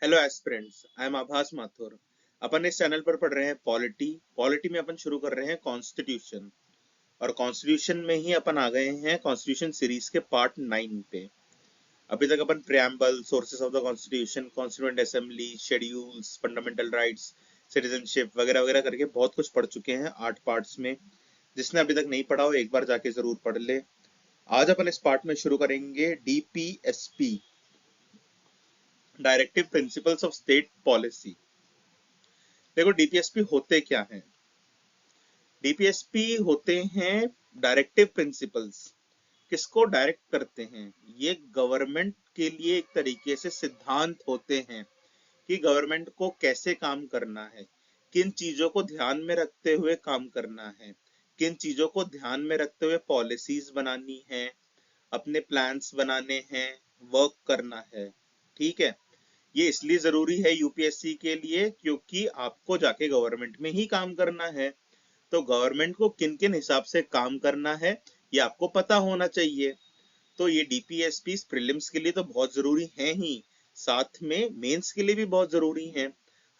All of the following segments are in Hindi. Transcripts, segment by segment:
हेलो एस्पिरेंट्स, आई एम आभास माथुर। अपन इस चैनल पर पढ़ रहे हैं पॉलिटी। पॉलिटी में अपन शुरू कर रहे हैं कॉन्स्टिट्यूशन, और कॉन्स्टिट्यूशन में ही अपन आ गए हैं कॉन्स्टिट्यूशन सीरीज के पार्ट 9 पे। अभी तक अपन preamble, sources of the constitution, constituent assembly, schedules, fundamental rights, citizenship वगैरह वगैरह करके बहुत कुछ पढ़ चुके हैं 8 पार्ट्स में। जिसने अभी तक नहीं पढ़ा हो एक बार जाके जरूर पढ़ ले। आज अपन इस पार्ट में शुरू करेंगे DPSP, directive principles of state policy. देखो डीपीएसपी होते क्या हैं। डीपीएसपी होते हैं डायरेक्टिव प्रिंसिपल्स। किसको डायरेक्ट करते हैं? ये गवर्नमेंट के लिए एक तरीके से सिद्धांत होते हैं कि गवर्नमेंट को कैसे काम करना है, किन चीजों को ध्यान में रखते हुए काम करना है, किन चीजों को ध्यान में रखते हुए पॉलिसीज बनानी है, अपने प्लान्स बनाने हैं, वर्क करना है। ठीक है, ये इसलिए जरूरी है यूपीएससी के लिए क्योंकि आपको जाके गवर्नमेंट में ही काम करना है। तो गवर्नमेंट को किन किन हिसाब से काम करना है ये आपको पता होना चाहिए। तो ये डीपीएसपी प्रीलिम्स के लिए तो बहुत जरूरी है ही, साथ में मेंस के लिए भी बहुत जरूरी है।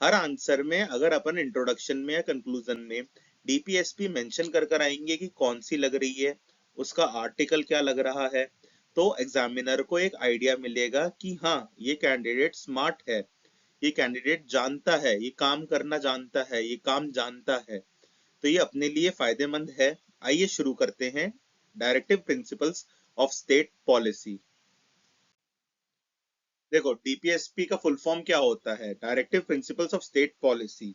हर आंसर में अगर अपन इंट्रोडक्शन में या कंक्लूजन में डीपीएसपी मेंशन कर कर आएंगे कि कौन सी लग रही है, उसका आर्टिकल क्या लग रहा है, तो एग्जामिनर को एक आइडिया मिलेगा कि हाँ ये कैंडिडेट स्मार्ट है, ये कैंडिडेट जानता है, ये काम करना जानता है, ये काम जानता है। तो ये अपने लिए फायदेमंद है। आइए शुरू करते हैं directive principles of state policy. देखो डीपीएसपी का फुल फॉर्म क्या होता है? Directive principles of state policy.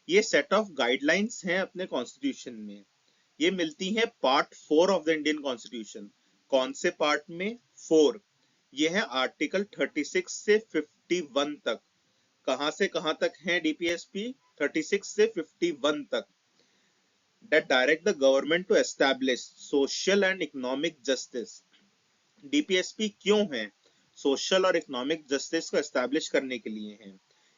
ये सेट ऑफ गाइडलाइंस हैं अपने कॉन्स्टिट्यूशन में। ये मिलती हैं part 4 of the Indian constitution. कौन से पार्ट में? 4। ये है आर्टिकल 36 से 51 तक। कहां से कहां तक है डीपीएसपी? 36 से 51 तक। that direct the government to establish social and economic justice। DPSP क्यों है? सोशल और इकोनॉमिक जस्टिस को एस्टैब्लिश करने के लिए है।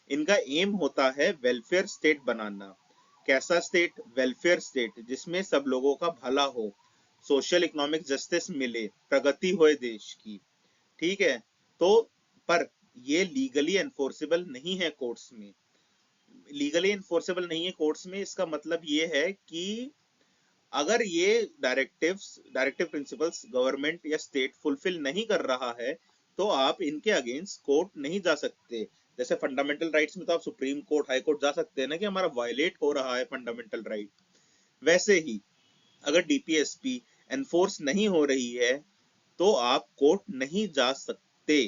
इनका एम होता है वेलफेयर स्टेट बनाना। कैसा स्टेट? वेलफेयर स्टेट, जिसमें सब लोगों का भला हो, सोशल इकोनॉमिक जस्टिस मिले, प्रगति होए देश की। ठीक है, तो पर ये लीगली एनफोर्सेबल नहीं है कोर्ट्स में। लीगली एनफोर्सेबल नहीं है कोर्ट्स में, इसका मतलब ये है कि अगर ये डायरेक्टिव प्रिंसिपल्स गवर्नमेंट या स्टेट फुलफिल नहीं कर रहा है तो आप इनके अगेंस्ट कोर्ट नहीं जा सकते। जैसे फंडामेंटल राइट्स में तो आप सुप्रीम कोर्ट, हाई कोर्ट जा सकते हैं ना कि हमारा वायलेट हो रहा है फंडामेंटल राइट। वैसे ही अगर डीपीएसपी एनफोर्स नहीं हो रही है तो आप कोर्ट नहीं जा सकते।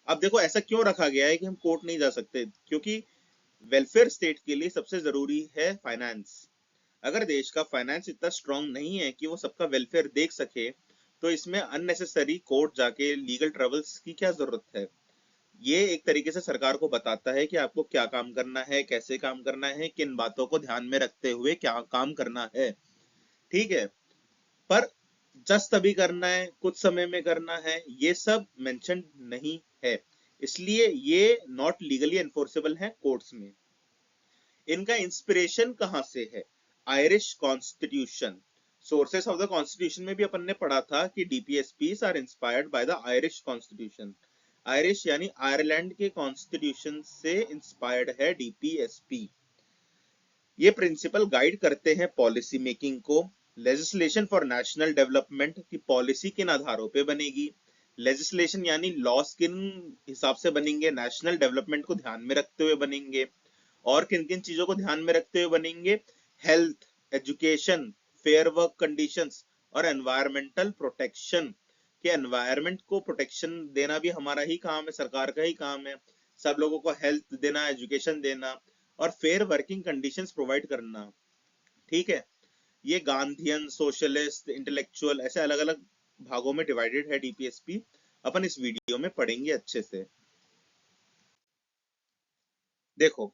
अब देखो ऐसा क्यों रखा गया है कि हम कोर्ट नहीं जा सकते? क्योंकि वेलफेयर स्टेट के लिए सबसे जरूरी है फाइनेंस। अगर देश का फाइनेंस इतना स्ट्रांग नहीं है कि वो सबका वेलफेयर देख सके तो इसमें अननेसेसरी कोर्ट जाके लीगल ट्रबल्स की क्या जरूरत है। ये एक तरीके से सरकार को बताता है कि आपको क्या काम करना है, कैसे काम करना है, किन बातों को ध्यान में रखते हुए क्या काम करना है। ठीक है, पर जस्ट अभी करना है, कुछ समय में करना है, ये सब मेंशन नहीं है, इसलिए ये नॉट लीगली एनफोर्सेबल है कोर्ट्स में। इनका इंस्पिरेशन कहां से है? Irish constitution. Sources of the constitution में भी अपन ने पढ़ा था कि DPSPs are inspired by the Irish constitution. Irish यानी आयरलैंड के कॉन्स्टिट्यूशन से इंस्पायर्ड है डीपीएसपी। ये प्रिंसिपल गाइड करते हैं पॉलिसी मेकिंग को। लेजिस्लेशन फॉर नेशनल डेवलपमेंट की पॉलिसी किन आधारों पे बनेगी? लेजिस्लेशन यानी लॉस किन हिसाब से बनेंगे? नेशनल डेवलपमेंट को ध्यान में रखते हुए बनेंगे। और किन किन चीजों को ध्यान में रखते हुए बनेंगे? Health, education, fair work conditions और एनवायरमेंटल प्रोटेक्शन। कि एनवायरमेंट को प्रोटेक्शन देना भी हमारा ही काम है, सरकार का ही काम है। सब लोगों को हेल्थ देना, एजुकेशन देना और फेयर वर्किंग कंडीशंस प्रोवाइड करना। ठीक है, ये गांधीयन, सोशलिस्ट, इंटेलेक्चुअल ऐसे अलग अलग भागों में डिवाइडेड है डीपीएसपी। अपन इस वीडियो में पढ़ेंगे अच्छे से। देखो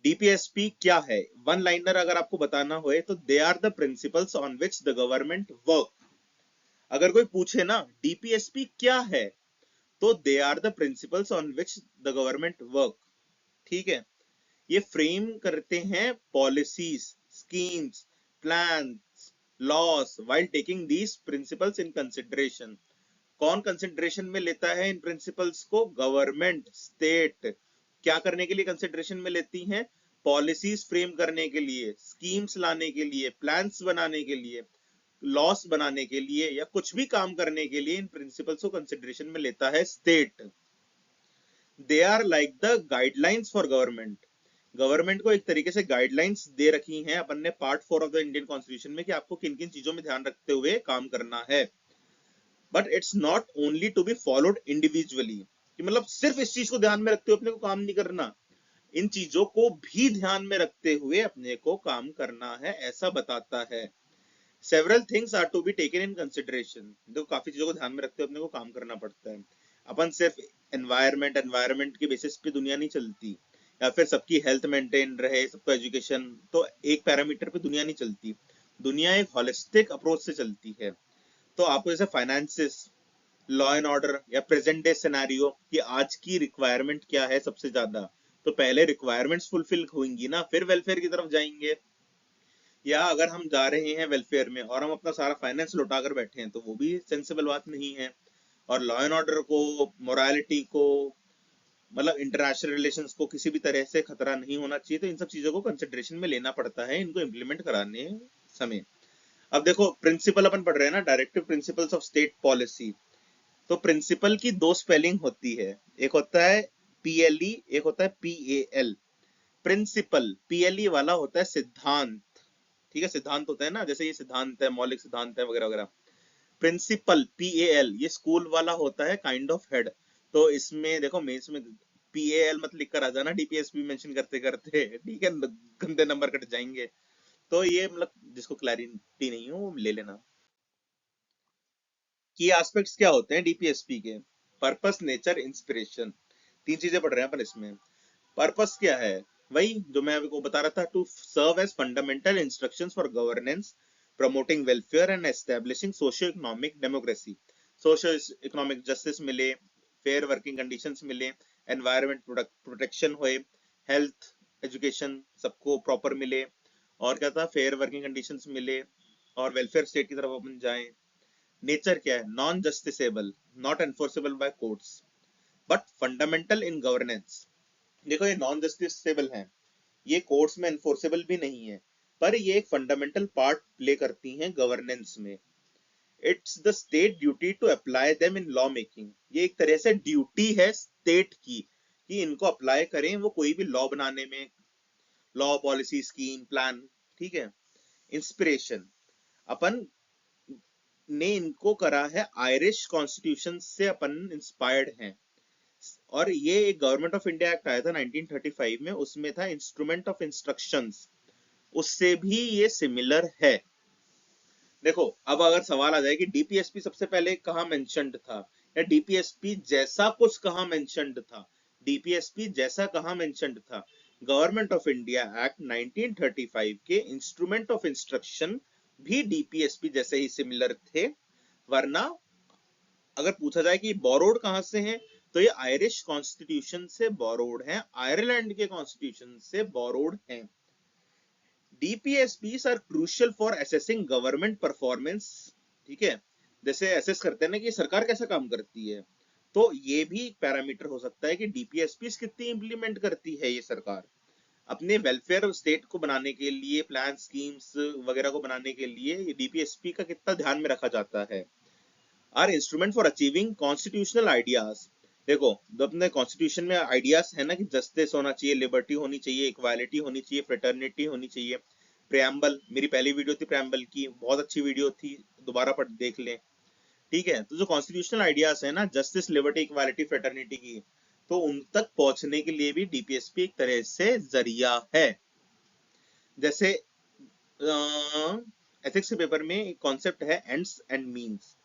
डीपीएसपी क्या है, वन लाइनर अगर आपको बताना हो तो they are the principles on which the government work. अगर कोई पूछे ना डीपीएसपी क्या है, तो they are the principles on which the government work. ठीक है, ये फ्रेम करते हैं policies, schemes, plans, laws while taking these principles in consideration. कौन कंसिडरेशन में लेता है इन प्रिंसिपल्स को? Government, state. क्या करने के लिए कंसिडरेशन में लेती हैं? पॉलिसीज फ्रेम करने के लिए, स्कीम्स लाने के लिए, प्लान्स बनाने के लिए, लॉस बनाने के लिए, या कुछ भी काम करने के लिए इन प्रिंसिपल्स को कंसिडरेशन में लेता है state. They are like the guidelines for government. Government को एक तरीके से गाइडलाइंस दे रखी हैं अपन ने part 4 of the Indian constitution में कि आपको किन किन चीजों में ध्यान रखते हुए काम करना है। But it's not only to be followed individually, कि मतलब सिर्फ इस चीज को ध्यान में रखते हुए अपने को काम नहीं करना, इन चीजों को भी ध्यान में रखते हुए अपने को काम करना है, ऐसा बताता है। Several things are to be taken in consideration. देखो काफी चीजों को ध्यान में रखते हुए अपने को काम करना पड़ता है। अपन सिर्फ एनवायरमेंट के बेसिस पे दुनिया नहीं चलती, या फिर सबकी हेल्थ मेंटेन रहे, सबको एजुकेशन, तो एक पैरामीटर पे दुनिया नहीं चलती। दुनिया एक होलिस्टिक अप्रोच से चलती है। तो आपको जैसे फाइनेंसिस, लॉ एंड ऑर्डर, या प्रेजेंट डे सिनेरियो कि आज की रिक्वायरमेंट क्या है सबसे ज्यादा, तो पहले रिक्वायरमेंट्स फुलफिल होंगी ना, फिर वेलफेयर की तरफ जाएंगे। या अगर हम जा रहे हैं वेलफेयर में और हम अपना सारा फाइनेंस लौटा कर बैठे हैं, तो वो भी सेंसिबल बात नहीं है। और लॉ एंड ऑर्डर को, मोरालिटी को, मतलब इंटरनेशनल रिलेशंस को किसी भी तरह से खतरा नहीं होना चाहिए, तो इन सब चीजों को कंसिडरेशन में लेना पड़ता है इनको इम्प्लीमेंट कराने समय। अब देखो प्रिंसिपल अपन पढ़ रहे हैं ना, directive principles of state policy. तो प्रिंसिपल की दो स्पेलिंग होती है, एक होता है पीएलई, एक होता है पीएएल। प्रिंसिपल पीएलई वाला होता है सिद्धांत, ठीक है, सिद्धांत होता है ना, जैसे ये सिद्धांत है, मौलिक सिद्धांत है वगैरह वगैरह। प्रिंसिपल पीएएल ये स्कूल वाला होता है, काइंड ऑफ हेड। तो इसमें देखो मेंस में पीएएल मत लिख कर आ जाना डीपीएसपी मेंशन करते करते, ठीक है, गंदे नंबर कट जाएंगे। तो ये मतलब जिसको क्लैरिटी नहीं हो वो ले लेना। की एस्पेक्ट्स क्या होते हैं डीपीएसपी के? पर्पस, नेचर, इंस्पिरेशन, तीन चीजें पढ़ रहे हैं अपन इसमें। पर्पस क्या है? वही जो मैं आपको बता रहा था, to serve as fundamental instructions for governance, promoting welfare and establishing socio economic democracy. Socio economic justice मिले, फेयर वर्किंग कंडीशंस मिले, एनवायरमेंट प्रोटेक्शन होए, हेल्थ एजुकेशन सबको प्रॉपर मिले, और क्या था, फेयर वर्किंग कंडीशंस मिले, और वेलफेयर स्टेट की तरफ अपन जाएं। नेचर क्या है? Non justiciable, not enforceable by courts, but fundamental in governance. देखो ये नॉन जस्टिसेबल है, ये कोर्ट्स में एनफोर्सेबल भी नहीं है, पर ये एक फंडामेंटल पार्ट प्ले करती हैं गवर्नेंस में। It's the state duty to apply them in law making. ये एक तरह से ड्यूटी है स्टेट की कि इनको अप्लाई करें वो कोई भी लॉ बनाने में, लॉ, पॉलिसी, स्कीम, प्लान, ठीक है। इंस्पिरेशन, अपन ने इनको करा है आयरिश कॉन्स्टिट्यूशन से, अपन इंस्पायर्ड हैं। और ये एक गवर्नमेंट ऑफ इंडिया एक्ट आया था 1935 में, उसमें था इंस्ट्रूमेंट ऑफ इंस्ट्रक्शंस, उससे भी ये सिमिलर है। देखो अब अगर सवाल आ जाए कि डीपीएसपी सबसे पहले कहां मेंशन्ड था, या डीपीएसपी जैसा कुछ कहां मेंशन्ड था, डीपीएसपी जैसा कहां मेंशन्ड था? गवर्नमेंट ऑफ इंडिया एक्ट 1935 के इंस्ट्रूमेंट ऑफ इंस्ट्रक्शन भी डीपीएसपी जैसे ही सिमिलर थे। वरना अगर पूछा जाए कि बोरोड कहां से है, तो ये आयरिश कॉन्स्टिट्यूशन से बोरोड है, आयरलैंड के कॉन्स्टिट्यूशन से बोरोड है। DPSPs are crucial for assessing government performance, ठीक है, जैसे असेस करते हैं ना कि सरकार कैसा काम करती है, तो ये भी एक पैरामीटर हो सकता है कि DPSPs कितनी इंप्लीमेंट करती है ये सरकार अपने वेलफेयर स्टेट को बनाने के लिए, प्लान, स्कीम्स वगैरह को बनाने के लिए डीपीएसपी का कितना ध्यान में रखा जाता है। Are instrument for achieving constitutional ideas. देखो जब अपने कॉन्स्टिट्यूशन में आइडियाज है ना कि जस्टिस होना चाहिए, लिबर्टी होनी चाहिए, इक्वालिटी होनी चाहिए, फ्रेटर्निटी होनी चाहिए। प्रेम्बल, मेरी पहली वीडियो थी प्रेम्बल की, बहुत अच्छी वीडियो थी, दोबारा पढ़ देख लें, ठीक है। तो जो कॉन्स्टिट्यूशनल आइडियाज है ना, जस्टिस, लिबर्टी, इक्वालिटी, फ्रेटर्निटी की, तो उन तक पहुंचने के लिए भी डीपीएसपी एक तरह से जरिया है। जैसे एथिक्स के पेपर में एक कॉन्सेप्ट है एंड्स एंड मीन्स।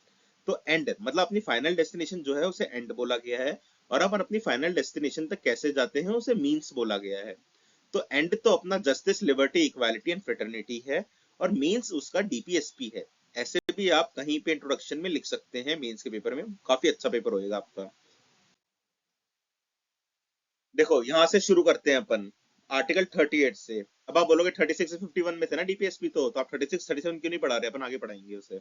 तो एंड मतलब अपनी फाइनल डेस्टिनेशन जो है उसे एंड बोला गया है, और अपन अपनी फाइनल डेस्टिनेशन तक कैसे जाते हैं उसे मीन्स बोला गया है। तो एंड तो अपना justice, liberty, equality and fraternity है, और मीन्स उसका डीपीएसपी है। ऐसे भी आप कहीं पे इंट्रोडक्शन में लिख सकते हैं, मेंस के पेपर में काफी अच्छा पेपर होएगा आपका। देखो यहां से शुरू करते हैं अपन आर्टिकल 38 से। अब आप बोलोगे 36 से 51 में थे ना डीपीएसपी, तो आप 36 37 क्यों नहीं पढ़ा रहे? अपन आगे पढ़ाएंगे उसे,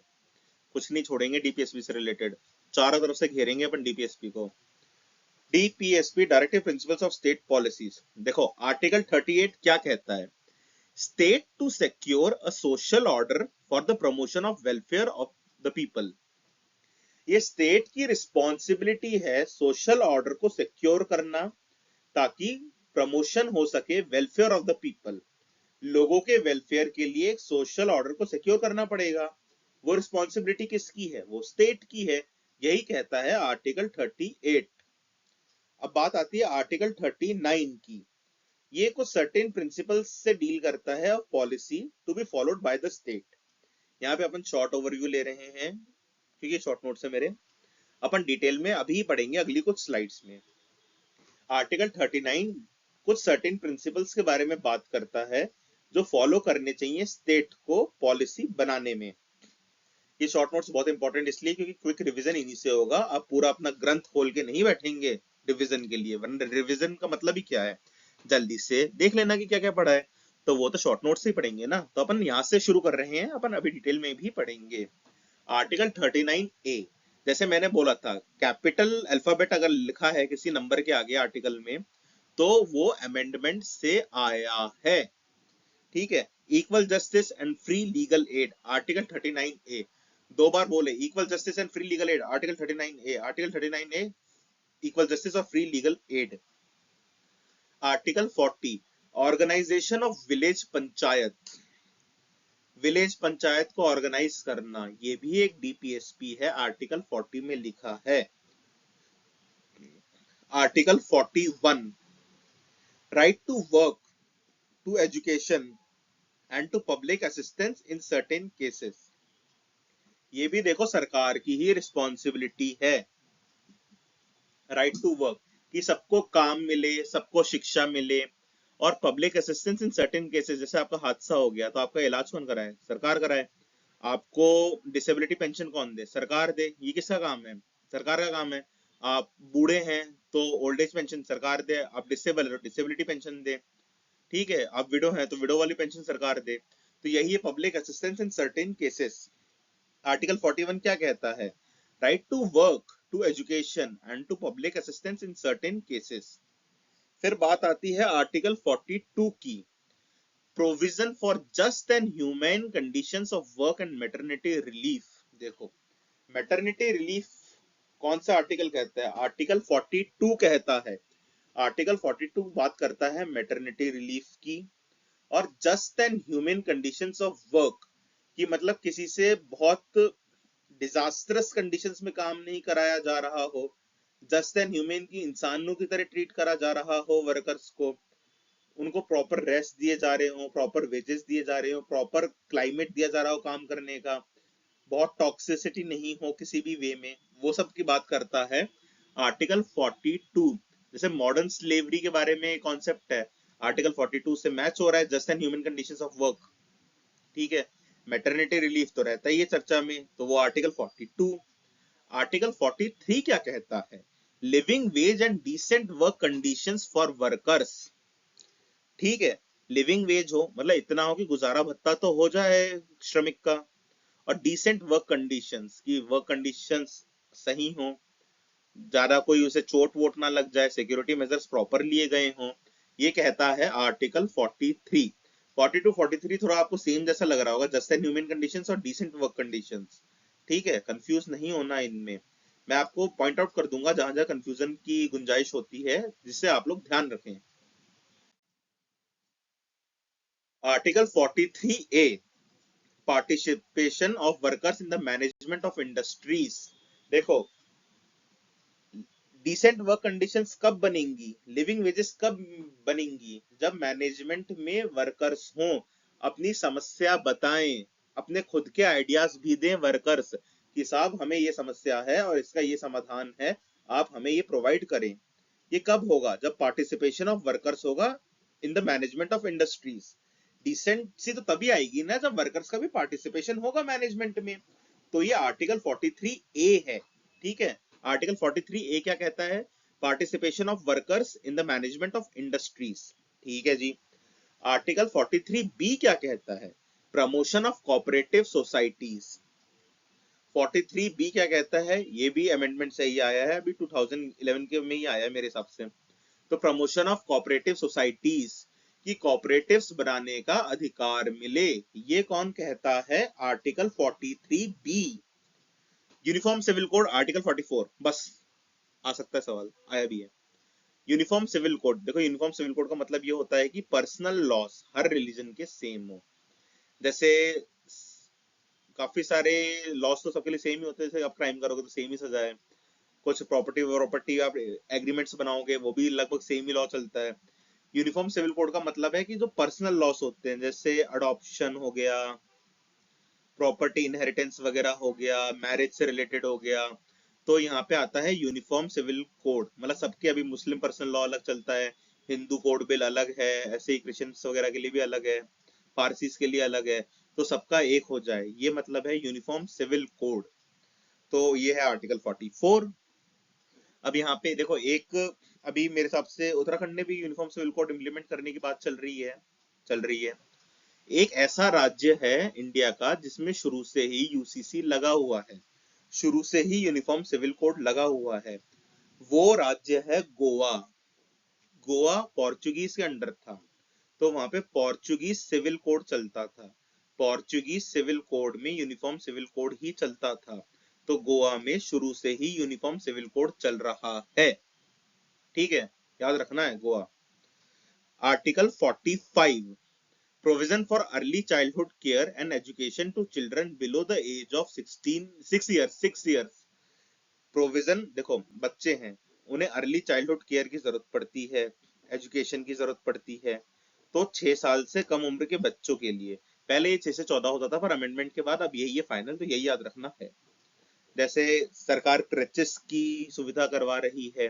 कुछ नहीं छोड़ेंगे डीपीएसपी से रिलेटेड, चारों तरफ से घेरेंगे अपन डीपीएसपी को। DPSP, directive principles of state policies. देखो आर्टिकल 38 क्या कहता है, state to secure a social order for the promotion of welfare of the people. ये स्टेट की रिस्पॉन्सिबिलिटी है सोशल ऑर्डर को सिक्योर करना, ताकि प्रमोशन हो सके वेलफेयर ऑफ द पीपल। लोगों के वेलफेयर के लिए एक सोशल ऑर्डर को सिक्योर करना पड़ेगा। वो रिस्पॉन्सिबिलिटी किसकी है, वो स्टेट की है। यही कहता है आर्टिकल 38। अब बात आती है आर्टिकल 39 की। ये कुछ सर्टेन प्रिंसिपल्स से डील करता है of policy to be followed by the state. यहाँ पे अपन शॉर्ट ओवरव्यू ले रहे हैं क्योंकि शॉर्ट नोट्स है मेरे, अपन डिटेल में अभी पढ़ेंगे अगली कुछ स्लाइड्स में। आर्टिकल 39 कुछ सर्टेन प्रिंसिपल्स के बारे में बात करता है जो फॉलो करने चाहिए स्टेट को पॉलिसी बनाने में। ये शॉर्ट नोट्स बहुत इंपॉर्टेंट इसलिए क्योंकि क्विक रिवीजन इन्हीं से होगा। आप पूरा अपना ग्रंथ खोल के नहीं बैठेंगे रिवीजन के लिए, वरना रिवीजन का मतलब ही क्या है, जल्दी से देख लेना कि क्या क्या पढ़ा है। तो वो तो शॉर्ट नोट से ही पढ़ेंगे ना, तो अपन यहाँ से शुरू कर रहे हैं, अपन अभी डिटेल में भी पढ़ेंगे। आर्टिकल 39A, जैसे मैंने बोला था, कैपिटल अल्फाबेट अगर लिखा है किसी नंबर के आगे आर्टिकल में तो वो अमेंडमेंट से आया है। ठीक है, equal justice and free legal aid, article 39A। दो बार बोले, equal justice and free legal aid, article 39A। Article 39A equal justice और free legal aid. Article 40 organisation of village panchayat, village panchayat को ऑर्गेनाइज करना, ये भी एक डीपीएसपी है, आर्टिकल 40 में लिखा है। Article 41 right to work, to education and to public assistance in certain cases. ये भी देखो सरकार की ही रिस्पॉन्सिबिलिटी है, राइट टू वर्क, कि सबको काम मिले, सबको शिक्षा मिले, और public assistance in certain cases. जैसे आपका हादसा हो गया तो आपका इलाज कौन कराए, सरकार कराए। आपको डिसेबिलिटी पेंशन कौन दे, सरकार दे। ये किसका काम है, सरकार का काम है। आप बूढ़े हैं तो ओल्ड एज पेंशन सरकार दे, आप डिसेबल है तो डिसेबिलिटी पेंशन दे। ठीक है, आप विडो हैं तो विडो वाली पेंशन सरकार दे। तो यही है public assistance in certain cases. Article 41 क्या कहता है, right to work, to education and to public assistance in certain cases. फिर बात आती है आर्टिकल 42 की, provision for just and humane conditions of work and maternity relief. देखो मैटरनिटी रिलीफ कौन सा आर्टिकल कहता है, आर्टिकल 42 कहता है। आर्टिकल 42 बात करता है मैटरनिटी रिलीफ की, और just and human conditions of work की, मतलब किसी से बहुत डिजास्टरस कंडीशंस में काम नहीं कराया जा रहा हो, जस्ट एंड ह्यूमन की, इंसानों की तरह ट्रीट करा जा रहा हो वर्कर्स को, उनको प्रॉपर रेस्ट दिए जा रहे हो, प्रॉपर वेजेस दिए जा रहे हो, प्रॉपर क्लाइमेट दिया जा रहा हो काम करने का, बहुत टॉक्सिसिटी नहीं हो किसी भी वे में, वो सब की बात करता है आर्टिकल 42। जैसे मॉडर्न स्लेवरी के बारे में कॉन्सेप्ट है, आर्टिकल 42 से मैच हो रहा है, just and human conditions of work. ठीक है, मैटरनिटी रिलीफ तो रहता ही है चर्चा में, तो वो आर्टिकल 42। आर्टिकल 43 क्या कहता है, living wage and decent work conditions for workers. ठीक है, लिविंग वेज हो मतलब इतना हो कि गुजारा भत्ता तो हो जाए श्रमिक का, और डिसेंट वर्क कंडीशंस की, वर्क कंडीशंस सही हो, ज्यादा कोई उसे चोट वोट ना लग जाए, सिक्योरिटी मेजर्स प्रॉपर लिए गए हों। ये कहता है आर्टिकल 43। 42 43 थोड़ा आपको सेम जैसा लग रहा होगा, जस्ट एंड ह्यूमन कंडीशंस और डिसेंट वर्क कंडीशंस। ठीक है, कंफ्यूज नहीं होना इनमें, मैं आपको पॉइंट आउट कर दूंगा जहां जहां कंफ्यूजन की गुंजाइश होती है, जिससे आप लोग ध्यान रखें। Article 43A participation of workers in the management of industries. देखो डिसेंट वर्क कंडीशंस कब बनेंगी, लिविंग वेजेस कब बनेंगी, जब मैनेजमेंट में वर्कर्स हों, अपनी समस्या बताएं, अपने खुद के आइडियाज भी दें वर्कर्स कि साहब हमें ये समस्या है और इसका ये समाधान है, आप हमें ये प्रोवाइड करें। ये कब होगा, जब पार्टिसिपेशन ऑफ वर्कर्स होगा इन the management of industries. Decency तो तभी आएगी ना जब वर्कर्स का भी पार्टिसिपेशन होगा मैनेजमेंट में। तो ये आर्टिकल 43A है। ठीक है, आर्टिकल 43A क्या कहता है, participation of workers in the management of industries. ठीक है जी। आर्टिकल 43B क्या कहता है, promotion of cooperative societies. 43B क्या कहता है, ये भी अमेंडमेंट से ही आया है, अभी 2011 के में ही आया है मेरे हिसाब से। तो प्रमोशन ऑफ कोऑपरेटिव सोसाइटीज की कोऑपरेटिव्स बनाने का अधिकार मिले, ये कौन कहता है, article 43B। Uniform civil code article 44, बस आ सकता है सवाल, आया भी है। यूनिफॉर्म सिविल कोड, देखो यूनिफॉर्म सिविल कोड का मतलब ये होता है कि पर्सनल लॉस हर रिलीजन के सेम हो। जैसे काफी सारे लॉस तो सबके लिए सेम ही होते हैं, जैसे आप क्राइम करोगे तो सेम ही सजा है, कुछ प्रॉपर्टी प्रॉपर्टी आप एग्रीमेंट्स बनाओगे वो भी लगभग सेम ही लॉ चलता है। यूनिफॉर्म सिविल कोड का मतलब है कि जो पर्सनल लॉस होते हैं, जैसे अडॉप्शन हो गया, प्रॉपर्टी इनहेरिटेंस वगैरह हो गया, मैरिज से रिलेटेड हो गया, तो यहाँ पे आता है यूनिफॉर्म सिविल कोड। मतलब सबके, अभी मुस्लिम पर्सनल लॉ अलग चलता है, हिंदू कोड बिल अलग है, ऐसे ही क्रिश्चियंस वगैरह के लिए भी अलग है, पारसीस के लिए अलग है, तो सबका एक हो जाए, ये मतलब है यूनिफॉर्म सिविल कोड। तो ये है आर्टिकल 44। अब यहाँ पे देखो एक, अभी मेरे हिसाब से उत्तराखंड ने भी यूनिफॉर्म सिविल कोड इम्प्लीमेंट करने की बात चल रही है। एक ऐसा राज्य है इंडिया का जिसमें शुरू से ही यूसीसी लगा हुआ है, शुरू से ही यूनिफॉर्म सिविल कोड लगा हुआ है, वो राज्य है गोवा। गोवा पोर्चुगीज के अंडर था, तो वहां पे पोर्चुगीज सिविल कोड चलता था, पोर्चुगीज सिविल कोड में यूनिफॉर्म सिविल कोड ही चलता था, तो गोवा में शुरू से ही यूनिफॉर्म सिविल कोड चल रहा है। ठीक है, याद रखना है Goa. Article 45, provision for early childhood care and education to children below the age of 6 years. Provision, देखो बच्चे हैं, उन्हें अर्ली चाइल्डहुड केयर की जरूरत पड़ती है, एजुकेशन की जरूरत पड़ती है, तो 6 साल से कम उम्र के बच्चों के लिए। पहले ये 6 से 14 होता था, पर अमेंडमेंट के बाद अब यही है फाइनल, तो यही याद रखना है। जैसे सरकार क्रेचेस की सुविधा करवा रही है,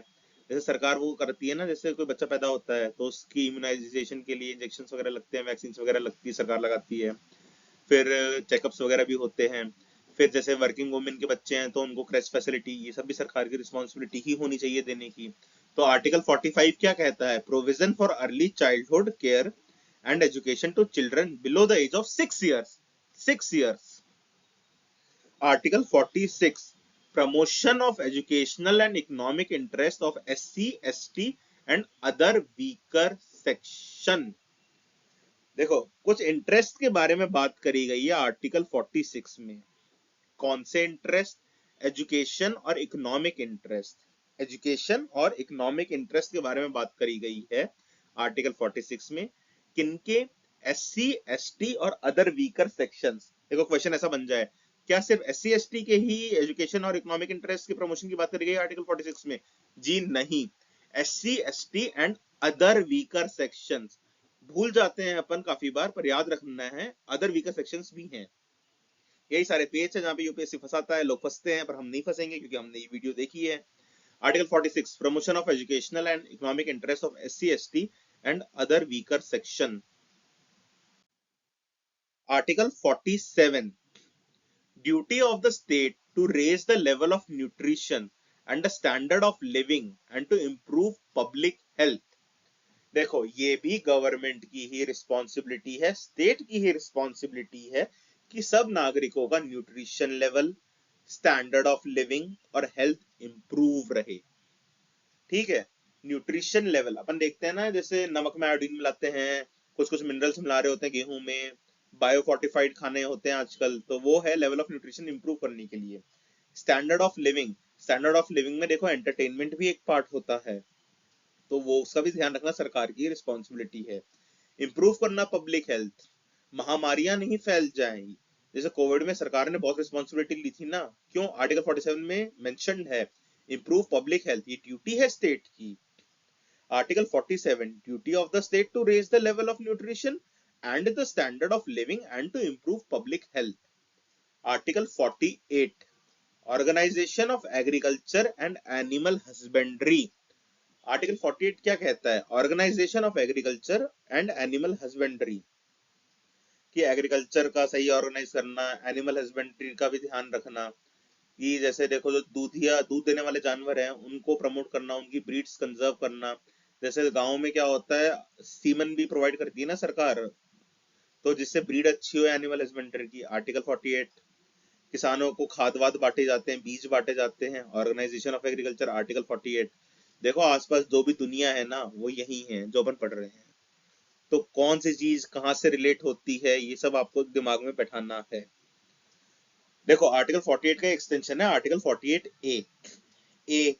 जैसे सरकार वो करती है ना, जैसे कोई बच्चा पैदा होता है तो उसकी इम्यूनाइजेशन के लिए इंजेक्शन वगैरह लगते हैं, वैक्सीन वगैरह लगती है, सरकार लगाती है। फिर चेकअप्स वगैरह भी होते हैं। फिर जैसे वर्किंग वुमेन के बच्चे हैं तो उनको क्रेच फैसिलिटी, ये सब भी सरकार की रिस्पॉन्सिबिलिटी ही होनी चाहिए देने की। तो आर्टिकल 45 क्या कहता है, provision for early childhood care and education to children below the age of 6 years. 6 years. Article 46, promotion of educational and economic interest of SC ST and other weaker section. देखो कुछ इंटरेस्ट के बारे में बात करी गई है आर्टिकल 46 में। कौन से इंटरेस्ट, एजुकेशन और इकोनॉमिक इंटरेस्ट, एजुकेशन और इकोनॉमिक इंटरेस्ट के बारे में बात करी गई है आर्टिकल 46 में। किनके, SC ST और अदर वीकर सेक्शंस। देखो क्वेश्चन ऐसा बन जाए, क्या सिर्फ SC ST के ही एजुकेशन और इकोनॉमिक इंटरेस्ट की प्रमोशन की बात करी गई आर्टिकल 46 में? जी नहीं, SC ST and other weaker sections. भूल जाते हैं अपन काफी बार, पर याद रखना है अदर वीकर सेक्शंस भी हैं। यही सारे पेज है जहां पे यूपीएससी फंसाता है, लोग फंसते हैं, पर हम नहीं फंसेंगे क्योंकि हमने ये वीडियो देखी है। Article 46, promotion of educational and economic interest of SC ST and other weaker section. Article 47, duty of the state to raise the level of nutrition and the standard of living and to improve public health. देखो ये भी गवर्नमेंट की ही रिस्पॉन्सिबिलिटी है, स्टेट की ही रिस्पॉन्सिबिलिटी है कि सब नागरिकों का nutrition level, standard of living और हेल्थ इंप्रूव रहे। ठीक है, न्यूट्रिशन लेवल अपन देखते हैं ना, जैसे नमक में आयोडीन मिलाते हैं, कुछ कुछ मिनरल्स मिला रहे होते हैं गेहूं में, बायो फोर्टिफाइड खाने होते हैं आजकल, तो वो है लेवल ऑफ न्यूट्रिशन इंप्रूव करने के लिए। Standard of living, standard of living में देखो एंटरटेनमेंट भी एक पार्ट होता है, तो वो उसका भी ध्यान रखना सरकार की रिस्पॉन्सिबिलिटी है। इंप्रूव करना पब्लिक हेल्थ, महामारियां नहीं फैल जाएंगी। जैसे कोविड में सरकार ने बहुत रिस्पॉन्सिबिलिटी ली थी ना, क्यों, आर्टिकल 47 में मेंशन्ड है इंप्रूव पब्लिक हेल्थ, ये ड्यूटी है स्टेट की। Article 47, duty of the state to raise the level of nutrition and the standard of living and to improve public health. Article 48, organisation of agriculture and animal husbandry. Article 48 क्या कहता है, organisation of agriculture and animal husbandry, कि एग्रीकल्चर का सही ऑर्गेनाइज करना, एनिमल हस्बेंड्री का भी ध्यान रखना, कि जैसे देखो जो दूध देने वाले जानवर हैं उनको प्रमोट करना, उनकी ब्रीड्स कंजर्व करना। जैसे गांव में क्या होता है, सीमन भी प्रोवाइड करती है ना सरकार, तो जिससे ब्रीड अच्छी हो एनिमल हस्बेंड्री की, आर्टिकल 48। किसानों को खाद वाद बांटे जाते हैं, बीज बांटे जाते हैं। Organisation of agriculture article 48। देखो आसपास जो भी दुनिया है ना वो यही है जो अपन पढ़ रहे हैं। तो कौन सी चीज कहाँ से रिलेट होती है ये सब आपको दिमाग में बैठाना है। देखो आर्टिकल 48 का एक्सटेंशन है आर्टिकल 48 ए। ए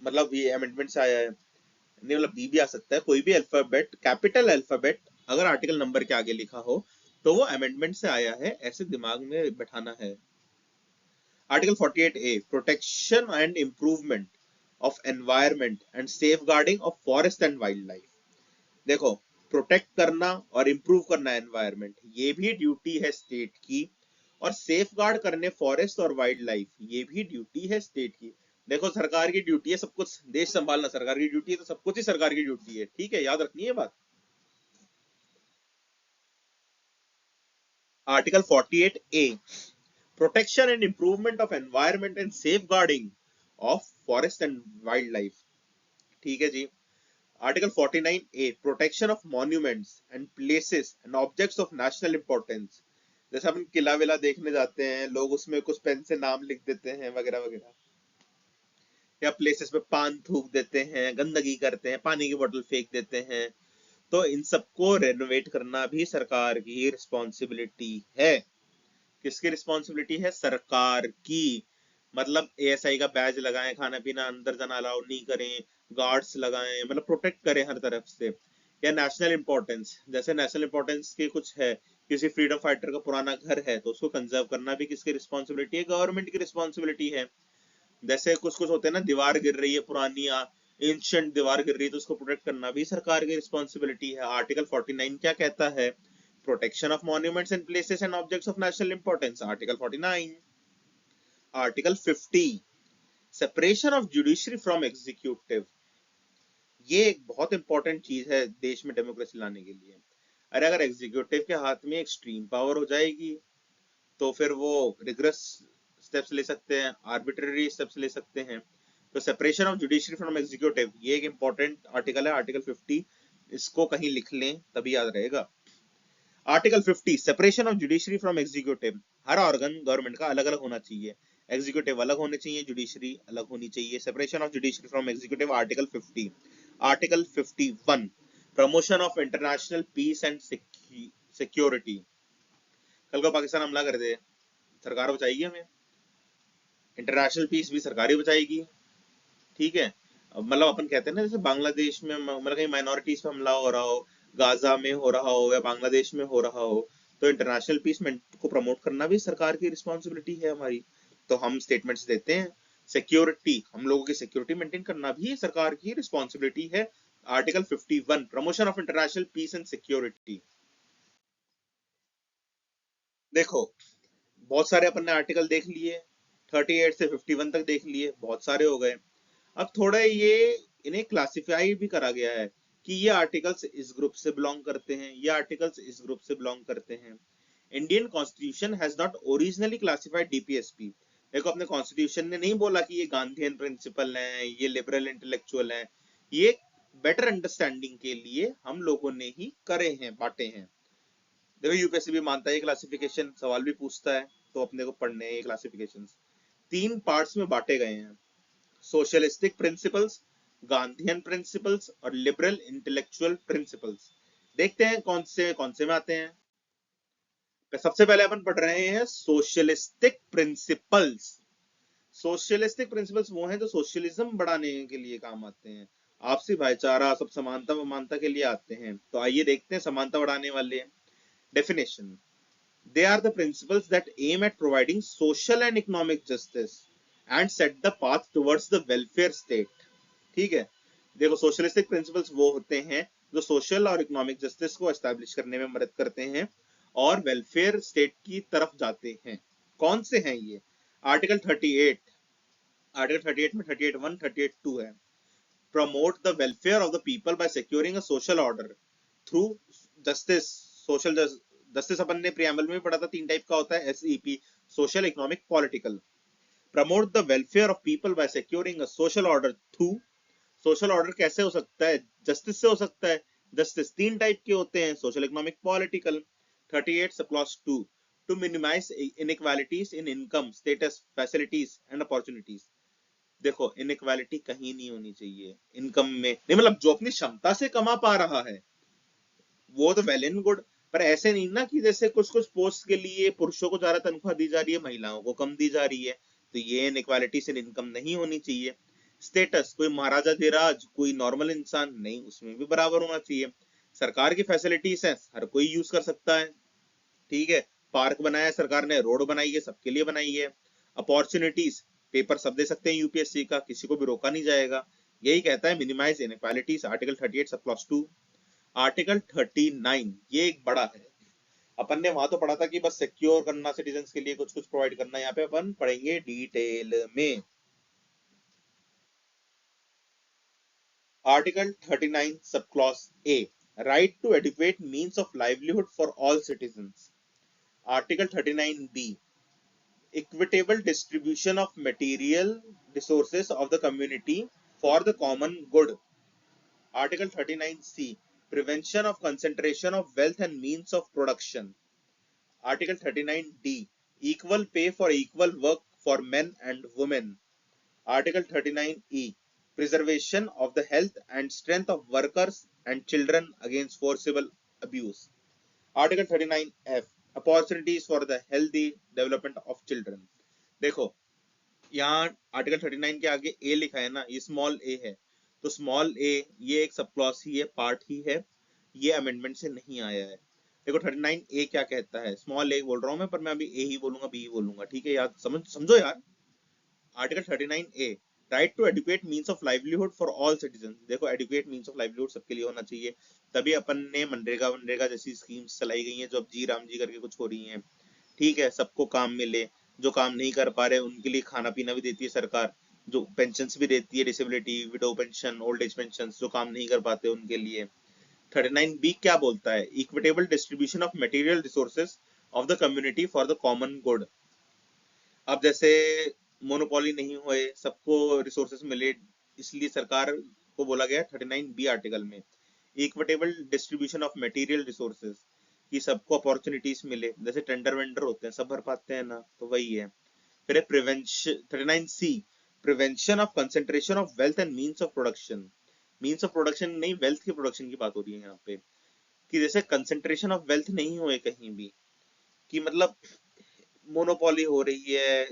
मतलब ये अमेंडमेंट से आया है, नहीं मतलब बी भी आ सकता है, कोई भी अल्फाबेट कैपिटल अल्फाबेट अगर आर्टिकल नंबर के आगे लिखा हो तो वो अमेंडमेंट से आया है, ऐसे दिमाग में बैठाना है। Article 48 A protection and improvement of environment and safeguarding of forest and wildlife. देखो प्रोटेक्ट करना और इम्प्रूव करना एनवायरमेंट ये भी ड्यूटी है स्टेट की, और सेफ गार्ड करने फॉरेस्ट और वाइल्ड लाइफ ये भी ड्यूटी है स्टेट की। देखो सरकार की ड्यूटी है सब कुछ, देश संभालना सरकार की ड्यूटी है, तो सब कुछ ही सरकार की ड्यूटी है, ठीक है, याद रखनी है बात। Article 48 A protection and improvement of environment and safeguarding of forest and wildlife, ठीक है जी। Article 49 A protection of monuments and places and objects of national importance. जैसे अपन किला विला देखने जाते हैं, लोग उसमें कुछ पेन से नाम लिख देते हैं वगैरह वगैरह, या प्लेसेस पे पान थूक देते हैं, गंदगी करते हैं, पानी की बोतल फेंक देते हैं। तो इन सबको रेनोवेट करना भी सरकार की रिस्पॉन्सिबिलिटी है। किसकी रिस्पॉन्सिबिलिटी है? सरकार की। मतलब एएसआई का बैज लगाएं, खाना पीना अंदर जाना अलाउ नहीं करें, गार्ड्स लगाएं, मतलब प्रोटेक्ट करें हर तरफ से। या नेशनल इंपॉर्टेंस, जैसे नेशनल इंपॉर्टेंस के कुछ है, किसी फ्रीडम फाइटर का पुराना घर है तो उसको कंजर्व करना भी किसकी रिस्पॉन्सिबिलिटी है? गवर्नमेंट की रिस्पॉन्सिबिलिटी है। जैसे कुछ कुछ होते हैं ना, दीवार गिर रही है पुरानी, एंशिएंट दीवार गिर रही है तो उसको प्रोटेक्ट करना भी सरकार की रिस्पॉन्सिबिलिटी है। आर्टिकल 49 क्या कहता है? Protection of monuments and places and objects of national importance, article 49। Article 50 separation of judiciary from executive. ये एक बहुत इंपॉर्टेंट चीज है देश में डेमोक्रेसी लाने के लिए। अरे अगर एग्जीक्यूटिव के हाथ में एक्सट्रीम पावर हो जाएगी तो फिर वो रिग्रेस स्टेप्स ले सकते हैं, आर्बिट्ररी स्टेप्स ले सकते हैं। तो separation of judiciary from executive ये एक इंपॉर्टेंट आर्टिकल है, आर्टिकल 50। इसको कहीं लिख लें तभी याद रहेगा। Article 50 separation of judiciary from executive. Her organ government का अलग अलग होना चाहिए, एग्जीक्यूटिव अलग होने चाहिए, जुडिशरी अलग होनी चाहिए। Separation of judiciary from executive, article 50। Article 51 promotion of international peace and security. कल को पाकिस्तान हमला कर दे, सरकार बचाएगी हमें, इंटरनेशनल पीस भी सरकार ही बचाएगी, ठीक है। मतलब अपन कहते हैं ना, जैसे बांग्लादेश में मतलब कहीं माइनॉरिटीज पे हमला हो रहा हो, गाजा में हो रहा हो या बांग्लादेश में हो रहा हो, तो इंटरनेशनल पीस को प्रमोट करना भी सरकार की रिस्पॉन्सिबिलिटी है हमारी। तो हम स्टेटमेंट्स देते हैं, सिक्योरिटी, हम लोगों की सिक्योरिटी मेंटेन करना भी सरकार की रिस्पॉन्सिबिलिटी है। Article 51 promotion of international peace and security. देखो बहुत सारे अपन ने आर्टिकल देख लिए, 38 से 51 तक देख लिए, बहुत सारे हो गए। अब थोड़ा ये इन्हें क्लासिफाई भी करा गया है कि ये आर्टिकल्स इस ग्रुप से बिलोंग करते हैं, ये आर्टिकल्स इस ग्रुप से बिलोंग करते हैं। Indian constitution has not originally classified DPSP. देखो अपने कॉन्स्टिट्यूशन ने नहीं बोला कि ये गांधीयन प्रिंसिपल हैं, ये लिबरल इंटेलेक्चुअल हैं, ये बेटर अंडरस्टैंडिंग के लिए हम लोगों ने ही करे हैं, बांटे हैं। देखो यूपीएससी भी मानता है ये क्लासिफिकेशन, सवाल भी पूछता है, तो अपने को पढ़ने हैं ये क्लासिफिकेशन। तीन पार्ट्स में बांटे गए हैं, सोशलिस्टिक प्रिंसिपल्स, गांधीयन प्रिंसिपल्स और लिबरल इंटेलेक्चुअल प्रिंसिपल्स। देखते हैं कौन से में आते हैं। सबसे पहले अपन पढ़ रहे हैं सोशलिस्टिक प्रिंसिपल्स। सोशलिस्टिक प्रिंसिपल्स वो हैं जो सोशलिज्म बढ़ाने के लिए काम आते हैं, आपसी भाईचारा, सब समानता समानता के लिए आते हैं। तो आइए देखते हैं समानता बढ़ाने वाले। Definition, they are the principles that aim at providing social and economic justice and set the path towards the welfare state। ठीक है, देखो सोशलिस्टिक प्रिंसिपल्स वो होते हैं जो सोशल और इकोनॉमिक जस्टिस को एस्टैब्लिश करने में मदद करते हैं और वेलफेयर स्टेट की तरफ जाते हैं। कौन से हैं ये? आर्टिकल 38, आर्टिकल 38 में 38(1) 38(2 है। Promote the welfare of the people by securing a social order through justice. Social justice अपन ने प्रियम्बल में पढ़ा था, तीन टाइप का होता है, SEP, social, economic, political. Promote the welfare of people by securing a social order through. Social order कैसे हो सकता है? जस्टिस से हो सकता है। जस्टिस तीन टाइप के होते हैं, social, economic, political. 38 sub clause 2 to minimise inequalities in income, status, facilities and opportunities. देखो इनइक्वालिटी कहीं नहीं होनी चाहिए इनकम में, नहीं मतलब जो अपनी क्षमता से कमा पा रहा है वो तो वेल एंड गुड, पर ऐसे नहीं ना कि जैसे कुछ कुछ पोस्ट के लिए पुरुषों को ज्यादा तनख्वाह दी जा रही है, महिलाओं को कम दी जा रही है, तो ये इनइक्वालिटी से इनकम नहीं होनी चाहिए। स्टेटस, कोई महाराजा धीराज कोई नॉर्मल इंसान नहीं, उसमें भी बराबर होना चाहिए। सरकार की फैसिलिटीज है, हर कोई यूज कर सकता है, ठीक है। पार्क बनाया है सरकार ने, रोड बनाई है, सबके लिए बनाई है। अपॉर्चुनिटीज, पेपर सब दे सकते हैं यूपीएससी का, किसी को भी रोका नहीं जाएगा। यही कहता है minimise inequalities, article 38 sub clause 2। Article 39 ये एक बड़ा है। अपन ने वहां तो पढ़ा था कि बस सिक्योर करना सिटीजन के लिए कुछ कुछ प्रोवाइड करना, यहाँ पे अपन पढ़ेंगे डिटेल में। Article 39 sub clause A, right to adequate means of livelihood for all citizens. Article 39 B, equitable distribution of material resources of the community for the common good. Article 39C, prevention of concentration of wealth and means of production. Article 39D, equal pay for equal work for men and women. Article 39E, preservation of the health and strength of workers and children against forcible abuse. Article 39F, opportunities for the healthy development of children. देखो यहाँ आर्टिकल 39 के आगे ए लिखा है ना, ये स्मॉल ए है, तो स्मॉल ए ये एक सब क्लॉज ही है, पार्ट ही है, ये अमेंडमेंट से नहीं आया है। देखो 39 ए क्या कहता है, स्मॉल ए बोल रहा हूँ मैं, पर मैं अभी ए ही बोलूंगा, बी ही बोलूंगा, ठीक है यार, समझो यार। Article 39 A, right to adequate means of livelihood for all citizen. देखो एडुकेट मींस ऑफ लाइवलीहुड सबके लिए होना चाहिए, तभी अपन ने मनरेगा मनरेगा जैसी स्कीम्स चलाई गई हैं जो अब जी राम जी करके कुछ हो रही हैं, ठीक है, सबको काम मिले, जो काम नहीं कर पा रहे उनके लिए खाना पीना भी देती है सरकार, जो पेंशन भी देती है, disability, window pension, old age pension, जो काम नहीं कर पाते उनके लिए। 39 बी क्या बोलता है, equitable distribution of material resources of the community for the common good. अब जैसे मोनोपोली नहीं हुए, सबको रिसोर्सेज मिले, इसलिए सरकार को बोला गया 39 बी आर्टिकल में, equitable distribution of material resources, कि सबको अपॉर्चुनिटीज मिले, जैसे टेंडर वेंडर होते हैं सब भर पाते हैं ना, तो वही है। फिर prevention 39 C, prevention of concentration of wealth and means of production. Means of production नहीं, वेल्थ की प्रोडक्शन की बात हो रही है यहाँ पे, कि जैसे कंसेंट्रेशन ऑफ वेल्थ नहीं हुए कहीं भी, कि मतलब मोनोपोली हो रही है,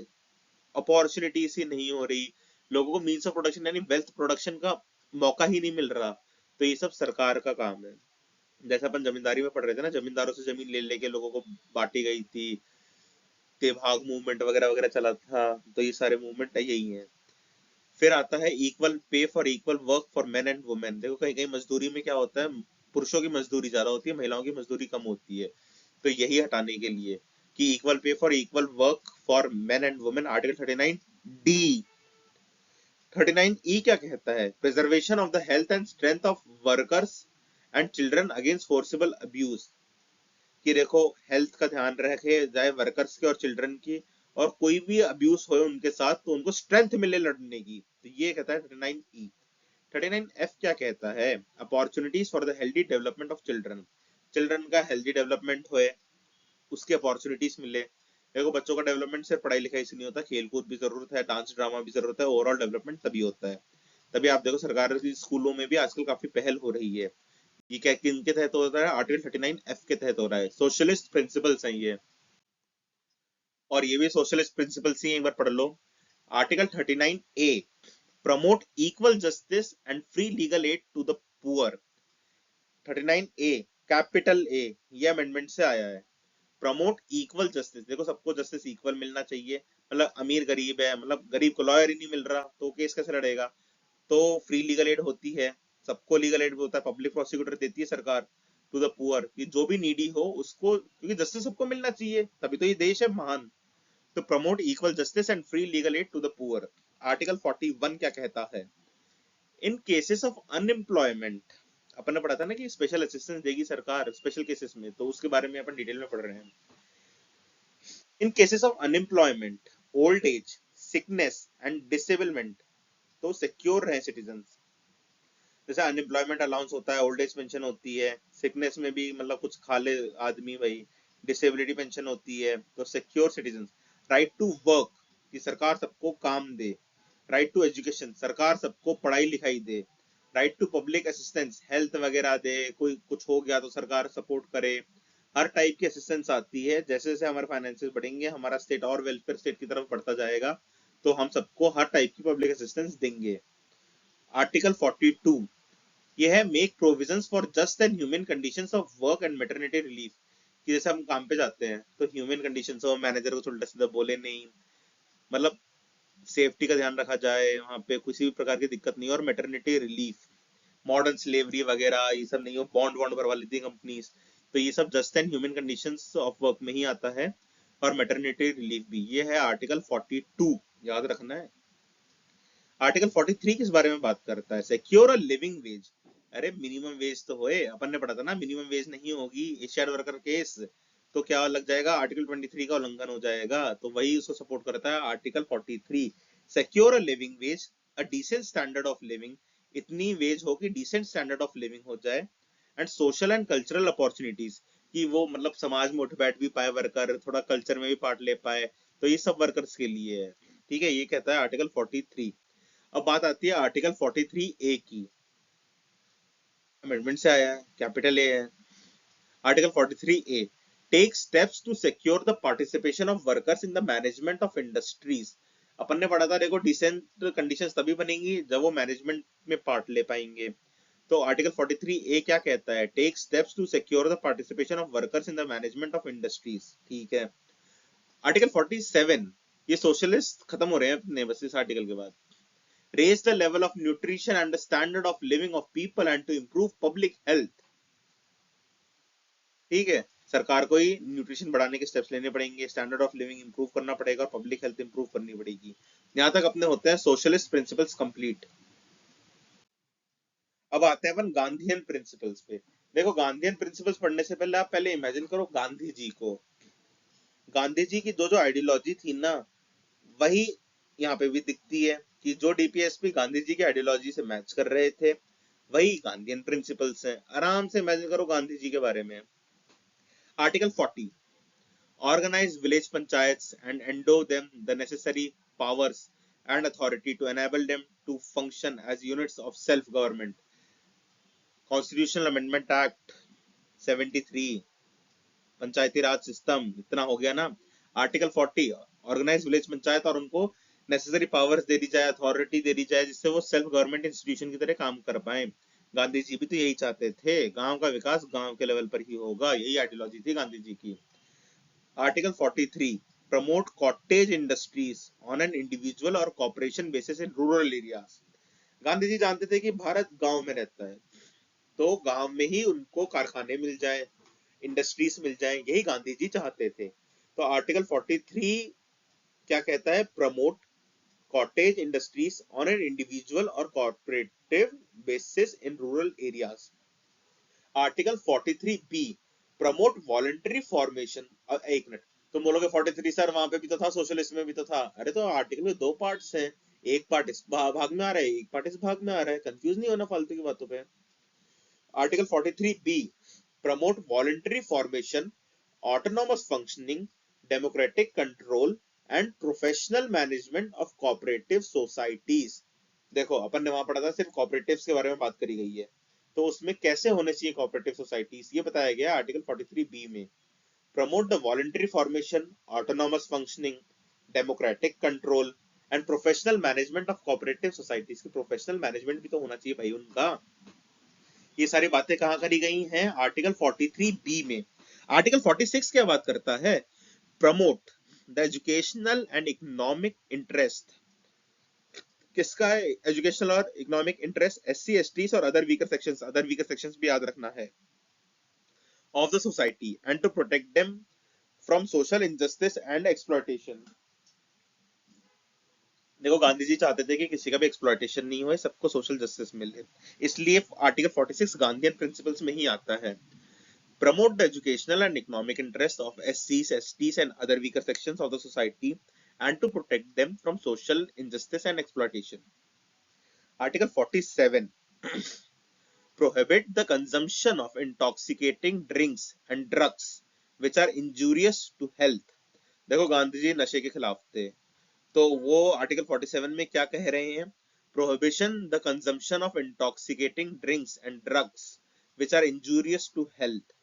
अपॉर्चुनिटीज ही नहीं हो रही, लोगों को मीन्स ऑफ प्रोडक्शन यानी वेल्थ प्रोडक्शन का मौका ही नहीं मिल रहा, तो ये सब सरकार का काम है। जैसे अपन जमींदारी में पढ़ रहे थे ना, जमींदारों से जमीन ले लेके लोगों को बांटी गई थी, तेभाग मूवमेंट वगैरह वगैरह चला था, तो ये सारे मूवमेंट यही है। फिर आता है equal pay for equal work for main and women. देखो कहीं कहीं मजदूरी में क्या होता है, पुरुषों की मजदूरी ज्यादा होती है, महिलाओं की मजदूरी कम होती है, तो यही हटाने के लिए कि equal pay for equal work for main and women. Article 39 D. 39 ई क्या कहता है, preservation of the health and strength of workers and children against forcible abuse, कि देखो हेल्थ का ध्यान रखे जाए वर्कर्स के और चिल्ड्रन की, और कोई भी अब्यूज हो उनके साथ तो उनको स्ट्रेंथ मिले लड़ने की, तो ये कहता है 39 ई। 39 एफ क्या कहता है, opportunities for the healthy development of children, children का हेल्दी डेवलपमेंट होए, उसकी अपॉर्चुनिटीज मिले। देखो बच्चों का डेवलपमेंट सिर्फ पढ़ाई लिखाई से नहीं होता, खेल कूद भी जरूरत है, डांस ड्रामा भी जरूरत है, ओवरऑल डेवलपमेंट तभी होता है। तभी आप देखो सरकारी स्कूलों में भी आजकल काफी पहल हो रही है। ये क्या किनके तहत हो रहा है, आर्टिकल 39 एफ के तहत हो रहा है, सोशलिस्ट प्रिंसिपल्स हैं ये, और ये भी सोशलिस्ट प्रिंसिपल्स ही एक बार पढ़ लो। Article 39 A, promote equal justice and free legal aid to the poor. 39 A capital A, ये अमेंडमेंट से आया है, प्रमोट इक्वल जस्टिस। देखो सबको जस्टिस इक्वल मिलना चाहिए, मतलब अमीर गरीब है, मतलब गरीब को लॉयर ही नहीं मिल रहा तो केस कैसे लड़ेगा, तो फ्री लीगल एड होती है, सबको लीगल एड होता है, पब्लिक प्रोसिक्यूटर देती है सरकार टू द पुअर, कि जो भी नीडी हो उसको, क्योंकि जस्टिस सबको मिलना चाहिए तभी तो ये देश है महान। तो promote equal justice and free legal aid to the poor. Article 41 क्या कहता है, इन केसेस ऑफ अनएम्प्लॉयमेंट, अपन ने पढ़ा था ना कि स्पेशल असिस्टेंस देगी सरकार स्पेशल केसेस में, तो उसके बारे में अपन डिटेल में पढ़ रहे हैं। In cases of unemployment, old age, sickness and disablement, तो सिक्योर रहे सिटीजन। जैसे अनएम्प्लॉयमेंट अलाउंस होता है, ओल्ड एज पेंशन होती है, सिकनेस में भी मतलब कुछ खा ले आदमी भाई, डिसेबिलिटी पेंशन होती है। तो secure citizen, right to work कि सरकार सबको काम दे, राइट टू एजुकेशन सरकार सबको पढ़ाई लिखाई दे, right to public assistance health वगैरह दे, कोई कुछ हो गया तो सरकार सपोर्ट करे। हर टाइप की असिस्टेंस आती है। जैसे जैसे हमारे फाइनेंसेस बढ़ेंगे हमारा स्टेट और वेलफेयर स्टेट की तरफ बढ़ता जाएगा, तो हम सबको हर टाइप की पब्लिक असिस्टेंस देंगे। आर्टिकल 42 ये है make provisions for just and human conditions of work and maternity relief कि जैसे हम काम पे जाते हैं तो ह्यूमन कंडीशंस हो, मैनेजर को उल्टा सीधा बोले नहीं, मतलब सेफ्टी का ध्यान रखा जाए, वहाँ पे किसी भी प्रकार की दिक्कत नहीं, और मैटरनिटी रिलीफ, मॉडर्न स्लेवरी वगैरह ये सब नहीं हो, बॉन्ड वॉन्ड भरवा लेती है कंपनीज, तो ये सब just and human conditions of work में ही आता है। और मैटरनिटी रिलीफ भी, ये है आर्टिकल 42, याद रखना है। आर्टिकल 43 किस बारे में बात करता है? Secure a living veg. अरे मिनिमम वेज तो होए, अपन ने पढ़ा था ना, मिनिमम वेज नहीं होगी एशियाड वर्कर केस तो क्या लग जाएगा, आर्टिकल 23 का उल्लंघन हो जाएगा, तो वही उसको सपोर्ट करता है article 43। Secure a living wage, a decent standard of living, इतनी वेज हो कि डिसेंट स्टैंडर्ड ऑफ लिविंग हो जाए, and social and cultural opportunities कि वो मतलब समाज में उठ बैठ भी पाए वर्कर, थोड़ा कल्चर में भी पार्ट ले पाए, तो ये सब वर्कर्स के लिए है। ठीक है, ये कहता है आर्टिकल 43। अब बात आती है आर्टिकल 43 ए की, अमेंडमेंट से आया है, कैपिटल ए है। Article 43 A take steps to secure the participation of workers in the management of industries. अपन ने पढ़ा था, देखो डिसेंट कंडीशंस तभी बनेंगी जब वो मैनेजमेंट में पार्ट ले पाएंगे। तो आर्टिकल 43 ए क्या कहता है? Take steps to secure the participation of workers in the management of industries. ठीक है। आर्टिकल 47, ये सोशलिस्ट खत्म हो रहे हैं अपने बस इस आर्टिकल के बाद। raise the level of nutrition and the standard of living of people and to improve public health। ठीक है, सरकार को ही न्यूट्रिशन बढ़ाने के स्टेप्स लेने पड़ेंगे, स्टैंडर्ड ऑफ लिविंग इंप्रूव करना पड़ेगा और पब्लिक हेल्थ इंप्रूव करनी पड़ेगी। यहां तक अपने होते हैं सोशलिस्ट प्रिंसिपल्स कंप्लीट। अब आते हैं अपन गांधीयन प्रिंसिपल्स पे। देखो गांधीयन प्रिंसिपल्स पढ़ने से पहले आप पहले इमेजिन करो गांधी जी को। गांधी जी की जो जो आइडियोलॉजी थी ना, वही यहाँ पे भी दिखती है कि जो डीपीएसपी गांधी जी की आइडियोलॉजी से मैच कर रहे थे वही गांधीयन प्रिंसिपल्स हैं। आराम से इमेजिन करो गांधी जी के बारे में। Article 40 organise village panchayats and endow them the necessary powers and authority to enable them to function as units of self government. Constitutional amendment act 73, Panchayati Raj system, इतना हो गया ना। आर्टिकल 40 ऑर्गेनाइज विलेज पंचायत और उनको नेसेसरी पावर्स दे दी जाए, अथॉरिटी दे दी जाए, जिससे वो सेल्फ गवर्नमेंट इंस्टीट्यूशन की तरह काम कर पाए। गांधी जी भी तो यही चाहते थे, गांव का विकास गांव के लेवल पर ही होगा, यही आइडियोलॉजी थी गांधी जी की। Article 43 promote cottage industries on an individual और corporation basis in rural areas. Gandhi ji जानते थे कि भारत गांव में रहता है, तो गांव में ही उनको कारखाने मिल जाए, इंडस्ट्रीज मिल जाए, यही गांधी जी चाहते थे। तो आर्टिकल 43 क्या कहता है? Promote cottage industries on an individual और corporative basis in rural areas. Article 43 B promote voluntary formation. एक मिनट, तुम बोलोगे 43 सर वहां पे भी तो था, सोशलिस्ट में भी तो था। अरे तो आर्टिकल में दो पार्ट्स हैं, एक पार्ट इस भाग में आ रहा है, एक पार्ट इस भाग में आ रहा है, कंफ्यूज नहीं होना फालतू की बातों पे। Article 43 B promote voluntary formation, autonomous functioning, democratic control and professional management of cooperative societies। देखो अपन ने वहां पढ़ा था सिर्फ कॉपरेटिव्स के बारे में बात करी गई है, तो उसमें कैसे होने चाहिए कोऑपरेटिव सोसाइटीज ये बताया गया आर्टिकल 43 बी में। Promote the voluntary formation, autonomous functioning, democratic control and professional management of cooperative societies. की प्रोफेशनल मैनेजमेंट भी तो होना चाहिए भाई उनका। ये सारी बातें कहाँ करी गई हैं? आर्टिकल 43 बी में। आर्टिकल 46 क्या बात करता है? Promote the educational and economic interest. किसका है एजुकेशनल और इकोनॉमिक इंटरेस्ट? एससी एसटी और other weaker sections, other weaker sections भी याद रखना है, of the society and to protect them from social injustice and exploitation. देखो गांधी जी चाहते थे कि किसी का भी एक्सप्लॉयटेशन नहीं हो, सबको सोशल जस्टिस मिले, इसलिए आर्टिकल 46 गांधीयन प्रिंसिपल्स में ही आता है। Promote the educational and economic interests of SCs, STs and other weaker sections of the society and to protect them from social injustice and exploitation. Article 47 prohibit the consumption of intoxicating drinks and drugs which are injurious to health. देखो गांधी जी नशे के खिलाफ थे, तो वो आर्टिकल 47 में क्या कह रहे हैं? Prohibition the consumption of intoxicating drinks and drugs which are injurious to health.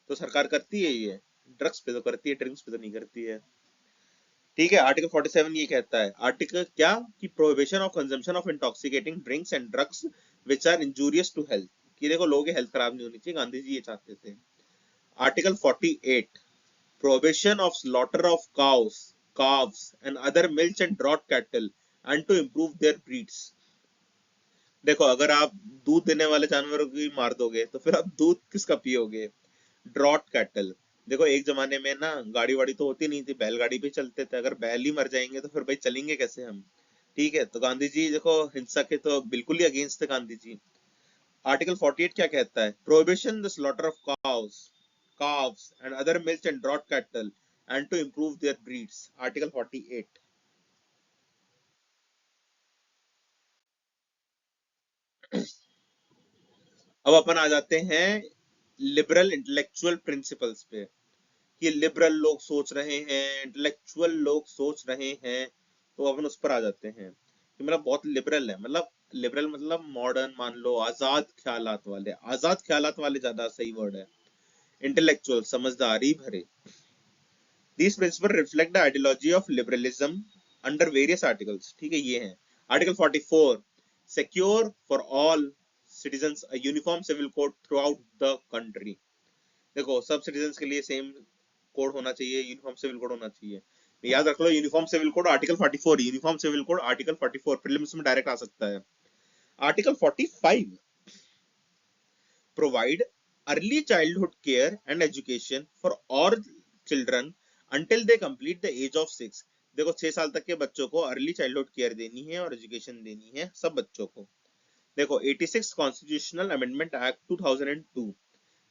तो सरकार करती है ये, ड्रग्स पे तो करती है, ड्रिंक्स पे तो नहीं करती है। ठीक है, आर्टिकल 47 ये कहता है, आर्टिकल क्या कि prohibition of consumption of intoxicating drinks and drugs which are injurious to health, कि देखो लोगों की हेल्थ खराब नहीं होनी चाहिए, गांधी जी ये चाहते थे। Article 48, prohibition of slaughter of cows, calves and other milch and draught cattle and to improve their breeds। देखो अगर आप दूध देने वाले जानवरों की मार दोगे तो फिर आप दूध किसका पियोगे? Draught cattle. देखो एक जमाने में ना गाड़ी वाड़ी तो होती नहीं थी, बैलगाड़ी पे चलते थे, अगर बैल ही मर जाएंगे तो फिर भाई चलेंगे कैसे हम? ठीक है, तो गांधी जी देखो हिंसा के तो बिल्कुल ही अगेंस्ट थे गांधी जी। आर्टिकल 48 क्या कहता है? Prohibition the slaughter of cows, calves and other milch and draught cattle and to improve their breeds। Article 48। अब अपन आ जाते हैं लिबरल इंटेलेक्चुअल प्रिंसिपल्स पे, कि लिबरल लोग सोच रहे हैं, इंटेलेक्चुअल लोग सोच रहे हैं, तो अपन उस पर आ जाते हैं कि मतलब बहुत लिबरल है, मतलब लिबरल मतलब मॉडर्न मान लो, आजाद ख्यालात वाले, आजाद ख्यालात वाले ज्यादा सही वर्ड है। इंटेलेक्चुअल समझदारी भरे। These principles reflect the ideology of liberalism under various articles। ठीक है, ये हैं article 44, secure for all citizens a uniform civil code throughout the country। देखो सब सिटीजन्स के लिए सेम कोड होना चाहिए, यूनिफॉर्म सिविल कोड होना चाहिए। याद रख लो uniform civil code article 44, uniform civil code article 44 prelims में डायरेक्ट आ सकता है। Article 45, provide early childhood care and education for all children until they complete the age of 6। देखो 6 साल तक के बच्चों को अर्ली चाइल्डहुड केयर देनी है और एजुकेशन देनी है सब बच्चों को। देखो 86 constitutional amendment act 2002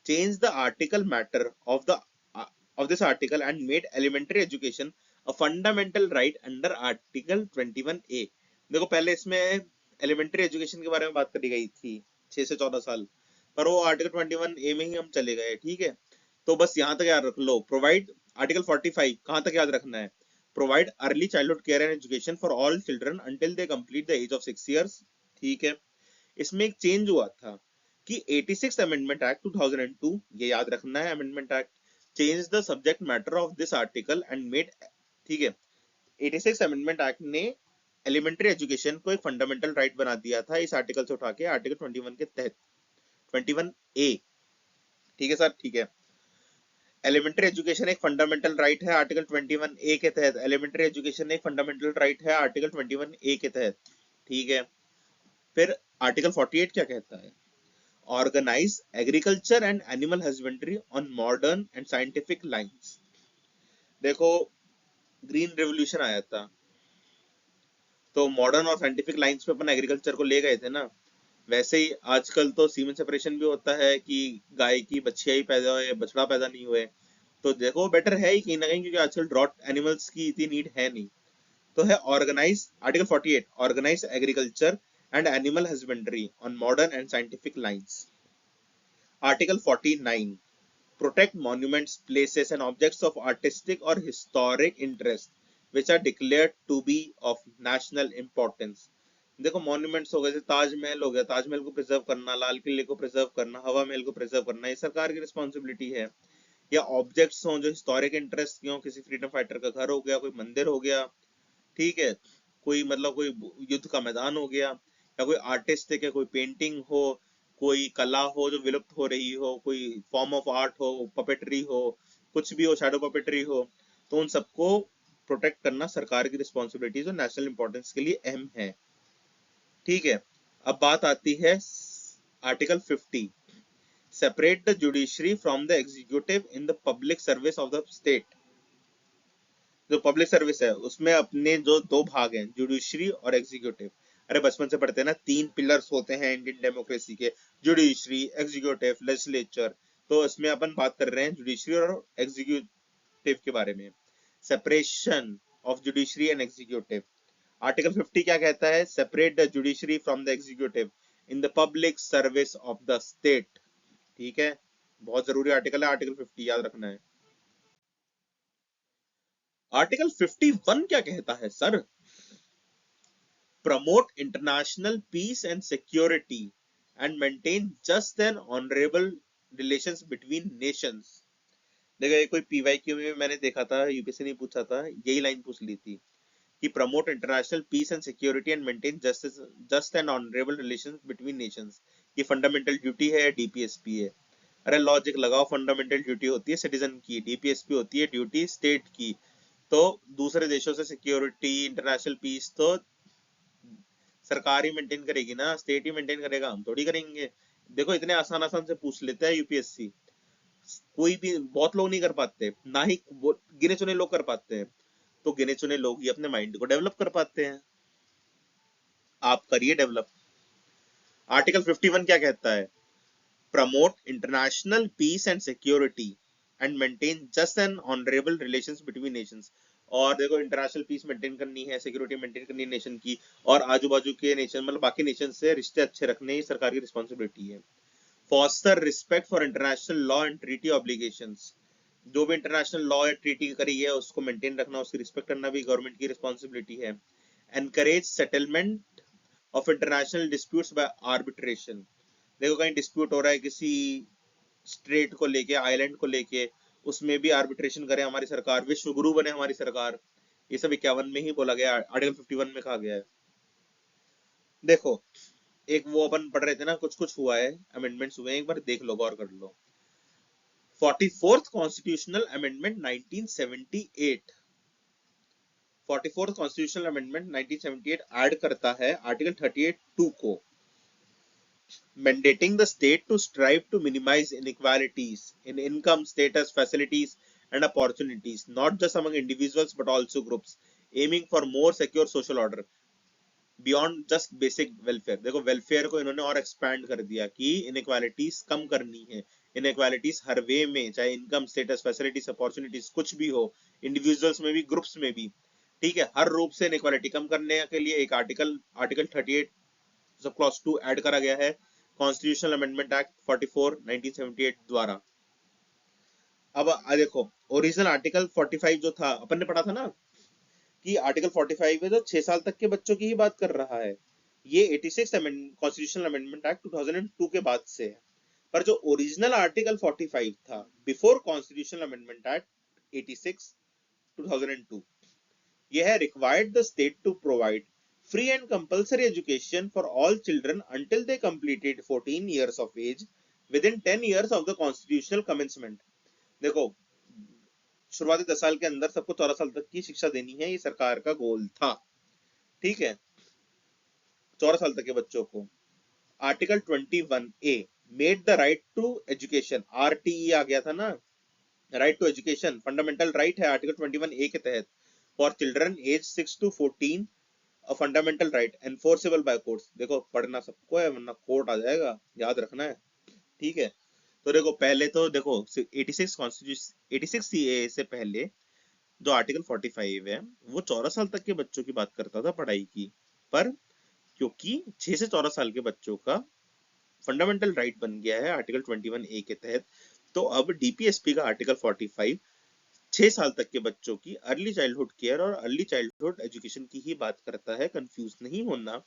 changed the article matter of this article and made elementary education a fundamental right under article 21A। देखो पहले इसमें एलिमेंट्री एजुकेशन के बारे में बात करी गई थी 6 से 14 साल, पर वो आर्टिकल 21A में ही हम चले गए। ठीक है, तो बस यहाँ तक याद रख लो। प्रोवाइड आर्टिकल 45 कहाँ तक याद रखना है? Provide early childhood care and education for all children until they complete the age of 6 years। ठीक है, इसमें एक चेंज हुआ था कि 86 अमेंडमेंट एक्ट 2002, ये याद रखना है, amendment act change the subject matter of this article and made. ठीक है, 86 अमेंडमेंट एक्ट ने एलिमेंट्री एजुकेशन को एक फंडामेंटल राइट बना दिया था इस आर्टिकल से उठा के, आर्टिकल 21 के तहत, 21A। ठीक है सर, ठीक है। एलिमेंट्री एजुकेशन एक फंडामेंटल राइट है आर्टिकल 21A के तहत, एलिमेंट्री एजुकेशन एक फंडामेंटल राइट है आर्टिकल 21A के तहत। ठीक है, फिर आर्टिकल 48 क्या कहता है? Organise agriculture and animal husbandry on modern and scientific lines. देखो ग्रीन रेवोल्यूशन आया था, तो मॉडर्न और साइंटिफिक लाइंस पे अपन एग्रीकल्चर को ले गए थे ना। वैसे ही आजकल तो सीमेन सेपरेशन भी होता है कि गाय की बच्चियां ही पैदा हुए, बछड़ा पैदा नहीं हुए, तो देखो बेटर है ही कहीं ना कहीं, क्योंकि आजकल ड्रॉट एनिमल्स की इतनी नीड है नहीं। तो है organise article 48, organise agriculture and animal husbandry on modern and scientific lines. Article 49, protect monuments, places and objects of artistic or historic interest which are declared to be of national importance। देखो मॉन्यूमेंट्स हो गए, ताजमहल हो गया, ताजमहल को प्रिजर्व करना, लाल किले को प्रिजर्व करना, हवा महल को प्रिजर्व करना, ये सरकार की रिस्पॉन्सिबिलिटी है। या ऑब्जेक्ट्स हो जो हिस्टोरिक इंटरेस्ट के हो, किसी फ्रीडम फाइटर का घर हो गया, कोई मंदिर हो गया, ठीक है, कोई मतलब कोई युद्ध का मैदान हो गया, या कोई आर्टिस्टिक है, कोई पेंटिंग हो, कोई कला हो जो विलुप्त हो रही हो, कोई फॉर्म ऑफ आर्ट हो, पपेटरी हो, कुछ भी हो, शैडो पपेटरी हो, तो उन सबको प्रोटेक्ट करना सरकार की रिस्पॉन्सिबिलिटी जो नेशनल इंपॉर्टेंस के लिए अहम है। ठीक है, अब बात आती है article 50, separate the judiciary from the executive in the public service of the state. जो पब्लिक सर्विस है उसमें अपने जो दो भाग हैं, जुडिशरी और एग्जीक्यूटिव। अरे बचपन से पढ़ते हैं ना, 3 पिलर्स होते हैं इंडियन डेमोक्रेसी के, जुडिशरी, एग्जीक्यूटिव, लेजिस्लेचर। तो इसमें अपन बात कर रहे हैं जुडिशरी और एग्जीक्यूटिव के बारे में। Separation of judiciary and executive. Article 50 क्या कहता है? Separate the judiciary from the executive in the public service of the state. ठीक है, बहुत जरूरी आर्टिकल है आर्टिकल 50, याद रखना है। आर्टिकल 51 क्या कहता है sir? Promote international peace and security and maintain just and honourable relations between nations. देखो ये कोई पीवाईक्यू में मैंने देखा था, यूपीएससी ने पूछा था, यही लाइन पूछ ली थी कि promote international peace and security and maintain just and honourable relations between nations. ये फंडामेंटल ड्यूटी है, डीपीएसपी है। अरे लॉजिक लगाओ, फंडामेंटल ड्यूटी होती है सिटीजन की, डीपीएसपी होती है ड्यूटी स्टेट की। तो दूसरे देशों से सिक्योरिटी, इंटरनेशनल पीस तो सरकार ही मेंटेन करेगी ना, स्टेट ही मेंटेन करेगा, हम थोड़ी करेंगे। देखो इतने आसान आसान से पूछ लेता है यूपीएससी, कोई भी बहुत लोग नहीं कर पाते, ना ही गिने चुने लोग कर पाते हैं। तो गिने चुने लोग ही अपने माइंड को डेवलप कर पाते हैं। आप करिए डेवलप। आर्टिकल 51 क्या कहता है? Promote international peace and security and maintain just and honourable relations between nations. और देखो इंटरनेशनल पीस मेंटेन करनी है, सिक्योरिटी मेंटेन करनी है नेशन की, और आजू बाजू के नेशन मतलब बाकी नेशन से रिश्ते अच्छे रखने ही सरकार की रिस्पॉन्सिबिलिटी है। Foster respect for international law and treaty obligations. जो भी इंटरनेशनल लॉ या ट्रीटी करी है उसको मेंटेन रखना, उसकी रिस्पेक्ट करना भी गवर्नमेंट की रिस्पॉन्सिबिलिटी है। Encourage settlement of international disputes by arbitration. देखो कहीं डिस्प्यूट हो रहा है किसी स्ट्रेट को लेके, आइलैंड को लेके, उसमें भी आर्बिट्रेशन करे हमारी सरकार, विश्व गुरु बने हमारी सरकार। ये सब 51 में ही बोला गया, आर्टिकल 51 में कहा गया है। देखो एक वो अपन पढ़ रहे थे ना, कुछ कुछ हुआ है, अमेंडमेंट्स हुए हैं, एक बार देख लो, गौर कर लो। 44th constitutional amendment 1978, 44th constitutional amendment 1978 add करता है आर्टिकल 38(2) को, mandating the state to strive to minimize inequalities in income, status, facilities, and opportunities, not just among individuals but also groups, aiming for more secure social order beyond just basic welfare। देखो वेलफेयर को इन्होंने और एक्सपैंड कर दिया कि इनइक्वालिटीज कम करनी है। इनइक्वालिटीज हर वे में, चाहे इनकम, स्टेटस, फैसिलिटीज, अपॉर्चुनिटीज कुछ भी हो, इंडिविजुअल्स में भी, ग्रुप्स में भी, ठीक है, हर रूप से इनइक्वालिटी कम करने के लिए एक article article 38 sub clause 2 add करा गया है कॉन्स्टिट्यूशनल अमेंडमेंट एक्ट 44 1978 द्वारा। अब देखो ओरिजिनल आर्टिकल 45 जो था, अपन ने पढ़ा था ना कि आर्टिकल 45 है जो 6 साल तक के बच्चों की ही बात कर रहा है। ये 86 कॉन्स्टिट्यूशनल अमेंडमेंट एक्ट 2002 के बाद से है। पर जो ओरिजिनल आर्टिकल 45 था बिफोर कॉन्स्टिट्यूशनल अमेंडमेंट एक्ट 86 2002, यह है required the state to provide free and compulsory education for all children until they completed 14 years of age within 10 years of the constitutional commencement। देखो शुरुआती 10 साल के अंदर सबको 14 साल तक की शिक्षा देनी है, ये सरकार का गोल था, ठीक है, 14 साल तक के बच्चों को। Article 21A made the right to education, RTE आ गया था ना, right to education fundamental right है आर्टिकल 21A के तहत, for children age 6 to 14 a fundamental right enforceable by courts. देखो पढ़ना सबको है वरना कोर्ट आ जाएगा, याद रखना है, ठीक है। तो देखो पहले तो देखो 86 कॉन्स्टिट्यूशन 86 सीए से पहले जो आर्टिकल 45 है वो 14 साल तक के बच्चों की बात करता था पढ़ाई की। पर क्योंकि 6 से 14 साल के बच्चों का फंडामेंटल राइट बन गया है आर्टिकल 21A के तहत, तो अब डीपीएसपी का आर्टिकल 45 6 साल तक के बच्चों की अर्ली चाइल्डहुड केयर और अर्ली चाइल्डहुड एजुकेशन की ही बात करता है, कंफ्यूज नहीं होना।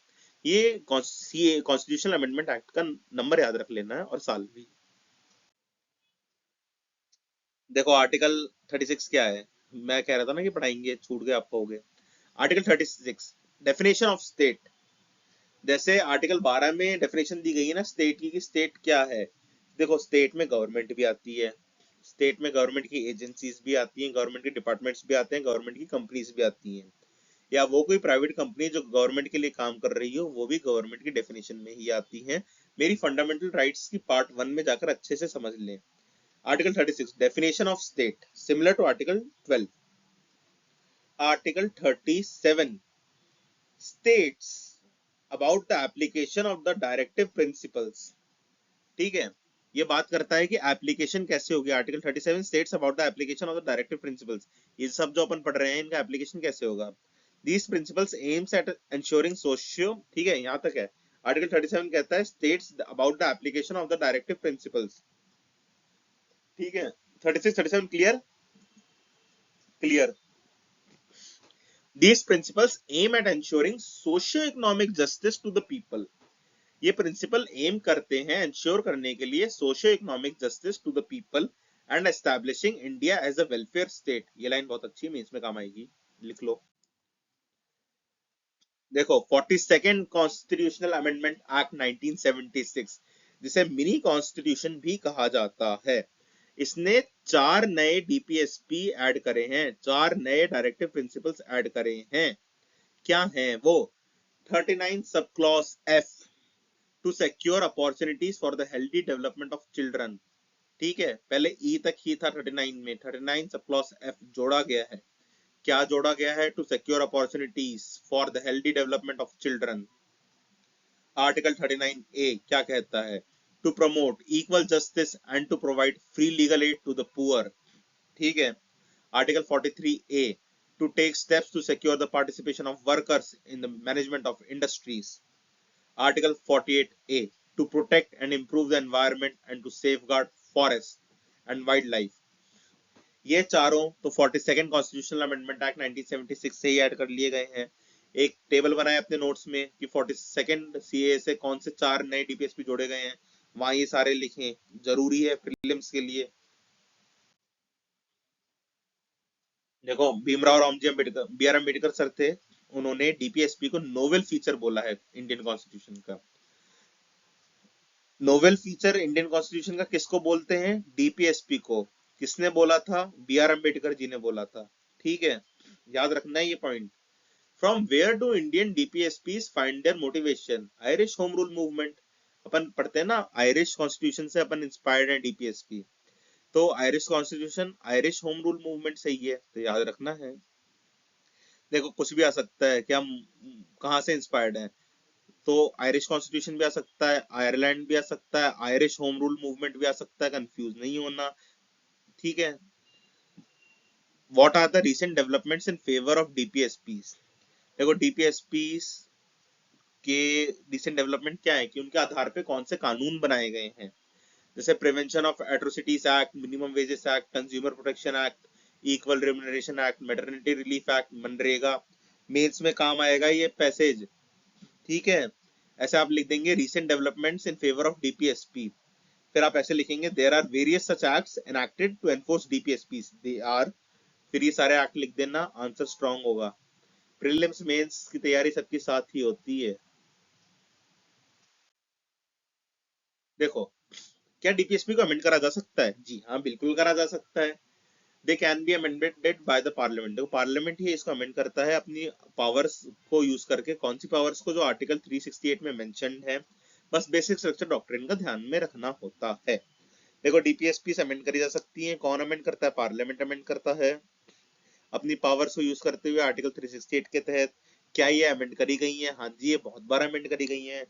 ये कॉन्स्टिट्यूशनल अमेंडमेंट एक्ट का नंबर याद रख लेना है और साल भी। देखो आर्टिकल 36 क्या है, मैं कह रहा था ना कि पढ़ाएंगे, छूट गए आप कहोगे। Article 36 definition of state. जैसे आर्टिकल 12 में डेफिनेशन दी गई है ना स्टेट की, कि स्टेट क्या है। देखो स्टेट में गवर्नमेंट भी आती है, स्टेट में गवर्नमेंट की एजेंसीज भी आती हैं, गवर्नमेंट के डिपार्टमेंट्स भी आते हैं, गवर्नमेंट की कंपनीज भी आती हैं, या वो कोई प्राइवेट कंपनी जो गवर्नमेंट के लिए काम कर रही हो वो भी गवर्नमेंट की डेफिनेशन में ही आती है। मेरी फंडामेंटल राइट्स की पार्ट 1 में जाकर अच्छे से समझ लें। Article 36 definition of state similar to article 12। Article 37 states about the application of the directive principles, ठीक है, ये बात करता है कि एप्लीकेशन कैसे होगी। Article 37 states about the application of the directive principles, ये सब जो अपन पढ़ रहे हैं इनका एप्लीकेशन कैसे होगा। These principles aims at ensuring socio, ठीक है, यहाँ तक है। आर्टिकल 37 कहता है states about the application of the directive principles, ठीक है। 36 37 clear, clear. These principles aim at ensuring socio-economic justice to the people. ये प्रिंसिपल एम करते हैं इंश्योर करने के लिए socio economic justice to the people and establishing India as a welfare state. ये लाइन बहुत अच्छी है, इसमें काम आएगी, लिख लो। देखो 42nd कॉन्स्टिट्यूशनल अमेंडमेंट एक्ट 1976, जिसे मिनी कॉन्स्टिट्यूशन भी कहा जाता है, इसने 4 नए डीपीएसपी ऐड करे हैं, 4 नए डायरेक्टिव प्रिंसिपल्स ऐड करे हैं। क्या हैं वो? 39 sub clause F, to secure opportunities for the healthy development of children. ठीक है, पहले ई तक ही था 39 में, 39 सब क्लॉज एफ जोड़ा गया है। क्या जोड़ा गया है? To secure opportunities for the healthy development of children. Article 39 A क्या कहता है? To promote equal justice and to provide free legal aid to the poor. ठीक है। Article 43 A to take steps to secure the participation of workers in the management of industries. Article 48A to protect and improve the environment and to safeguard forests and wildlife। ये चारों तो 42nd कॉन्स्टिट्यूशनल अमेंडमेंट एक्ट 1976 से ही ऐड कर लिए गए हैं। एक टेबल बनाए अपने नोट्स में कि 42nd सीए से कौन से 4 नए डीपीएसपी जोड़े गए हैं, वहां ये सारे लिखें, जरूरी है प्रीलिम्स के लिए। देखो Bhimrao Ramji Ambedkar, B R Ambedkar sir थे, उन्होंने डीपीएसपी को नोवेल फीचर बोला है इंडियन कॉन्स्टिट्यूशन का। नोवेल फीचर इंडियन कॉन्स्टिट्यूशन का किसको बोलते हैं? डीपीएसपी को। किसने बोला था? बी आर अम्बेडकर जी ने बोला था। ठीक है, याद रखना है ये point. From where do Indian DPSPs find their motivation? Irish home rule movement. अपन पढ़ते हैं ना, आयरिश कॉन्स्टिट्यूशन से अपन इंस्पायर्ड है डीपीएसपी, तो Irish constitution Irish home rule movement से ही है, तो याद रखना है। देखो कुछ भी आ सकता है कि हम कहाँ से इंस्पायर्ड हैं, तो आयरिश कॉन्स्टिट्यूशन भी आ सकता है, आयरलैंड भी आ सकता है, आयरिश होम रूल मूवमेंट भी आ सकता है, कंफ्यूज नहीं होना। ठीक है। What are the recent developments in favour of DPSPs? देखो डीपीएसपीज के रीसेंट डेवलपमेंट क्या है कि उनके आधार पे कौन से कानून बनाए गए हैं, जैसे prevention of atrocities act, minimum wages act, consumer protection act, equal remuneration act, maternity relief act, मनरेगा। मेंस में काम आएगा ये पैसेज। ठीक है। ऐसे आप लिख देंगे recent developments in favour of DPSP, फिर आप ऐसे लिखेंगे there are various such acts enacted to enforce DPSP, they are, फिर ये सारे एक्ट लिख देना, आंसर स्ट्रांग होगा। प्रीलिम्स मेंस की तैयारी सबके साथ ही होती है। देखो क्या डीपीएसपी को अमेंड करा जा सकता है? जी हाँ, बिल्कुल करा जा सकता है। They can be amended by the parliament. देखो पार्लियामेंट ही इसको अमेंड करता है अपनी पावर्स को यूज करके। कौन सी पावर्स को? जो आर्टिकल 368 में मेंशन्ड है। बस बेसिक स्ट्रक्चर डॉक्ट्रिन का ध्यान में रखना होता है। देखो डीपीएसपी अमेंड करी जा सकती है, कौन अमेंड करता है? पार्लियामेंट अमेंड करता है अपनी पावर्स को यूज करते हुए आर्टिकल 368 के तहत। क्या ये अमेंड करी गई है? हाँ जी, ये बहुत बार अमेंड करी गई है,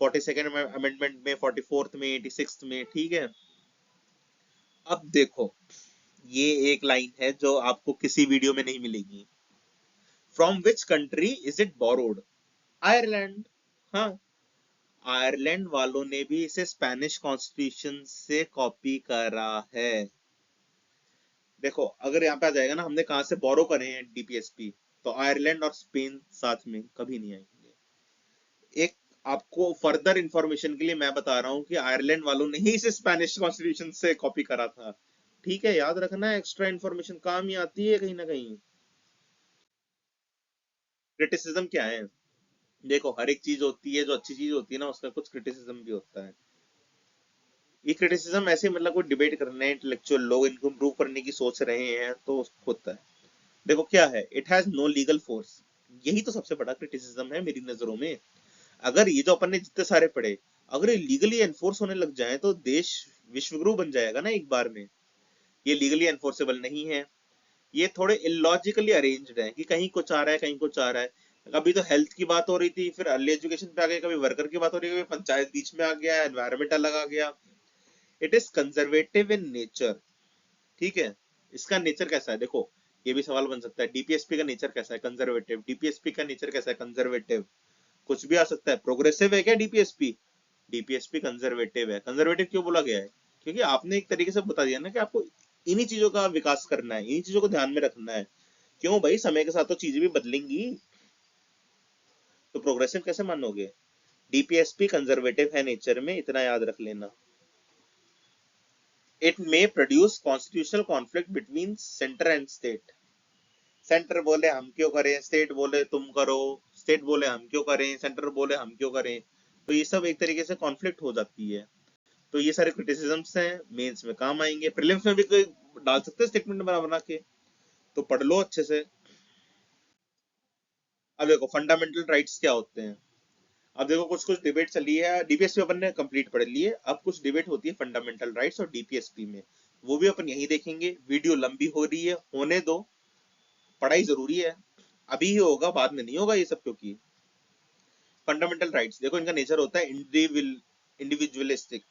42nd अमेंडमेंट में, 44th में, 86th में। ठीक है। अब देखो ये एक लाइन है जो आपको किसी वीडियो में नहीं मिलेगी। From which country is it borrowed? Ireland. हाँ, आयरलैंड वालों ने भी इसे स्पेनिश कॉन्स्टिट्यूशन से कॉपी करा है। देखो अगर यहाँ पे आ जाएगा ना हमने कहाँ से बोरो करे हैं डीपीएसपी, तो आयरलैंड और स्पेन साथ में कभी नहीं आएंगे। एक आपको फर्दर इंफॉर्मेशन के लिए मैं बता रहा हूँ कि आयरलैंड वालों ने ही इसे स्पेनिश कॉन्स्टिट्यूशन से कॉपी करा था। ठीक है, याद रखना है, एक्स्ट्रा इंफॉर्मेशन काम ही आती है कहीं ना कहीं। क्रिटिसिज्म क्या है? देखो हर एक चीज होती है, जो अच्छी चीज होती है ना उसका कुछ क्रिटिसिज्म भी होता है। ये क्रिटिसिज्म ऐसे मतलब कोई डिबेट करने इंटेलेक्चुअल लोग इनको इम्प्रूव करने की सोच रहे हैं तो होता है। देखो क्या है, it has no legal force. यही तो सबसे बड़ा क्रिटिसिज्म है मेरी नजरों में। अगर ये जो अपन ने जितने सारे पढ़े, अगर ये लीगली एनफोर्स होने लग जाए तो देश विश्वगुरु बन जाएगा ना एक बार में। ये लीगली एनफोर्सेबल नहीं है, ये थोड़े इलॉजिकली अरेंज्ड है कि कहीं कुछ आ रहा है कहीं कुछ आ रहा है। कभी तो हेल्थ की बात हो रही थी, फिर अर्ली एजुकेशन पे आ गए, कभी वर्कर की बात हो रही है, कभी पंचायत बीच में आ गया, एनवायरमेंट अलग आ गया। It is conservative in nature. ठीक है। इसका नेचर कैसा है? देखो ये भी सवाल बन सकता है, डीपीएसपी का नेचर कैसा है? कंजर्वेटिव। डीपीएसपी का नेचर कैसा है? कंजर्वेटिव। कुछ भी आ सकता है। प्रोग्रेसिव है क्या डीपीएसपी? डीपीएसपी कंजर्वेटिव है। कंजर्वेटिव क्यों बोला गया है? क्योंकि आपने एक तरीके से बता दिया ना कि आपको इन्हीं चीजों का विकास करना है, इन्हीं चीजों को ध्यान में रखना है। क्यों भाई, समय के साथ तो चीजें भी बदलेंगी, तो प्रोग्रेसिव कैसे मानोगे? डीपीएसपी कंजर्वेटिव है नेचर में, इतना याद रख लेना। It may produce constitutional conflict between centre and state. Centre बोले हम क्यों करें, स्टेट बोले तुम करो, स्टेट बोले हम क्यों करें, सेंटर बोले हम क्यों करें, तो ये सब एक तरीके से कॉन्फ्लिक्ट हो जाती है। तो ये सारे क्रिटिसिजम्स हैं, मेंस में काम आएंगे, प्रीलिम्स में भी कोई डाल सकते हैं स्टेटमेंट बना बना के, तो पढ़ लो अच्छे से। अब देखो फंडामेंटल राइट्स क्या होते हैं। अब देखो कुछ कुछ डिबेट चली है, डीपीएसपी अपन ने कंप्लीट पढ़ ली है, अब कुछ डिबेट होती है फंडामेंटल राइट्स और डीपीएसपी में, वो भी अपन यही देखेंगे। वीडियो लंबी हो रही है, होने दो, पढ़ाई जरूरी है, अभी ही होगा बाद में नहीं होगा ये सब, क्योंकि फंडामेंटल राइट्स देखो इनका नेचर होता है इंडिविजुअलिस्टिक।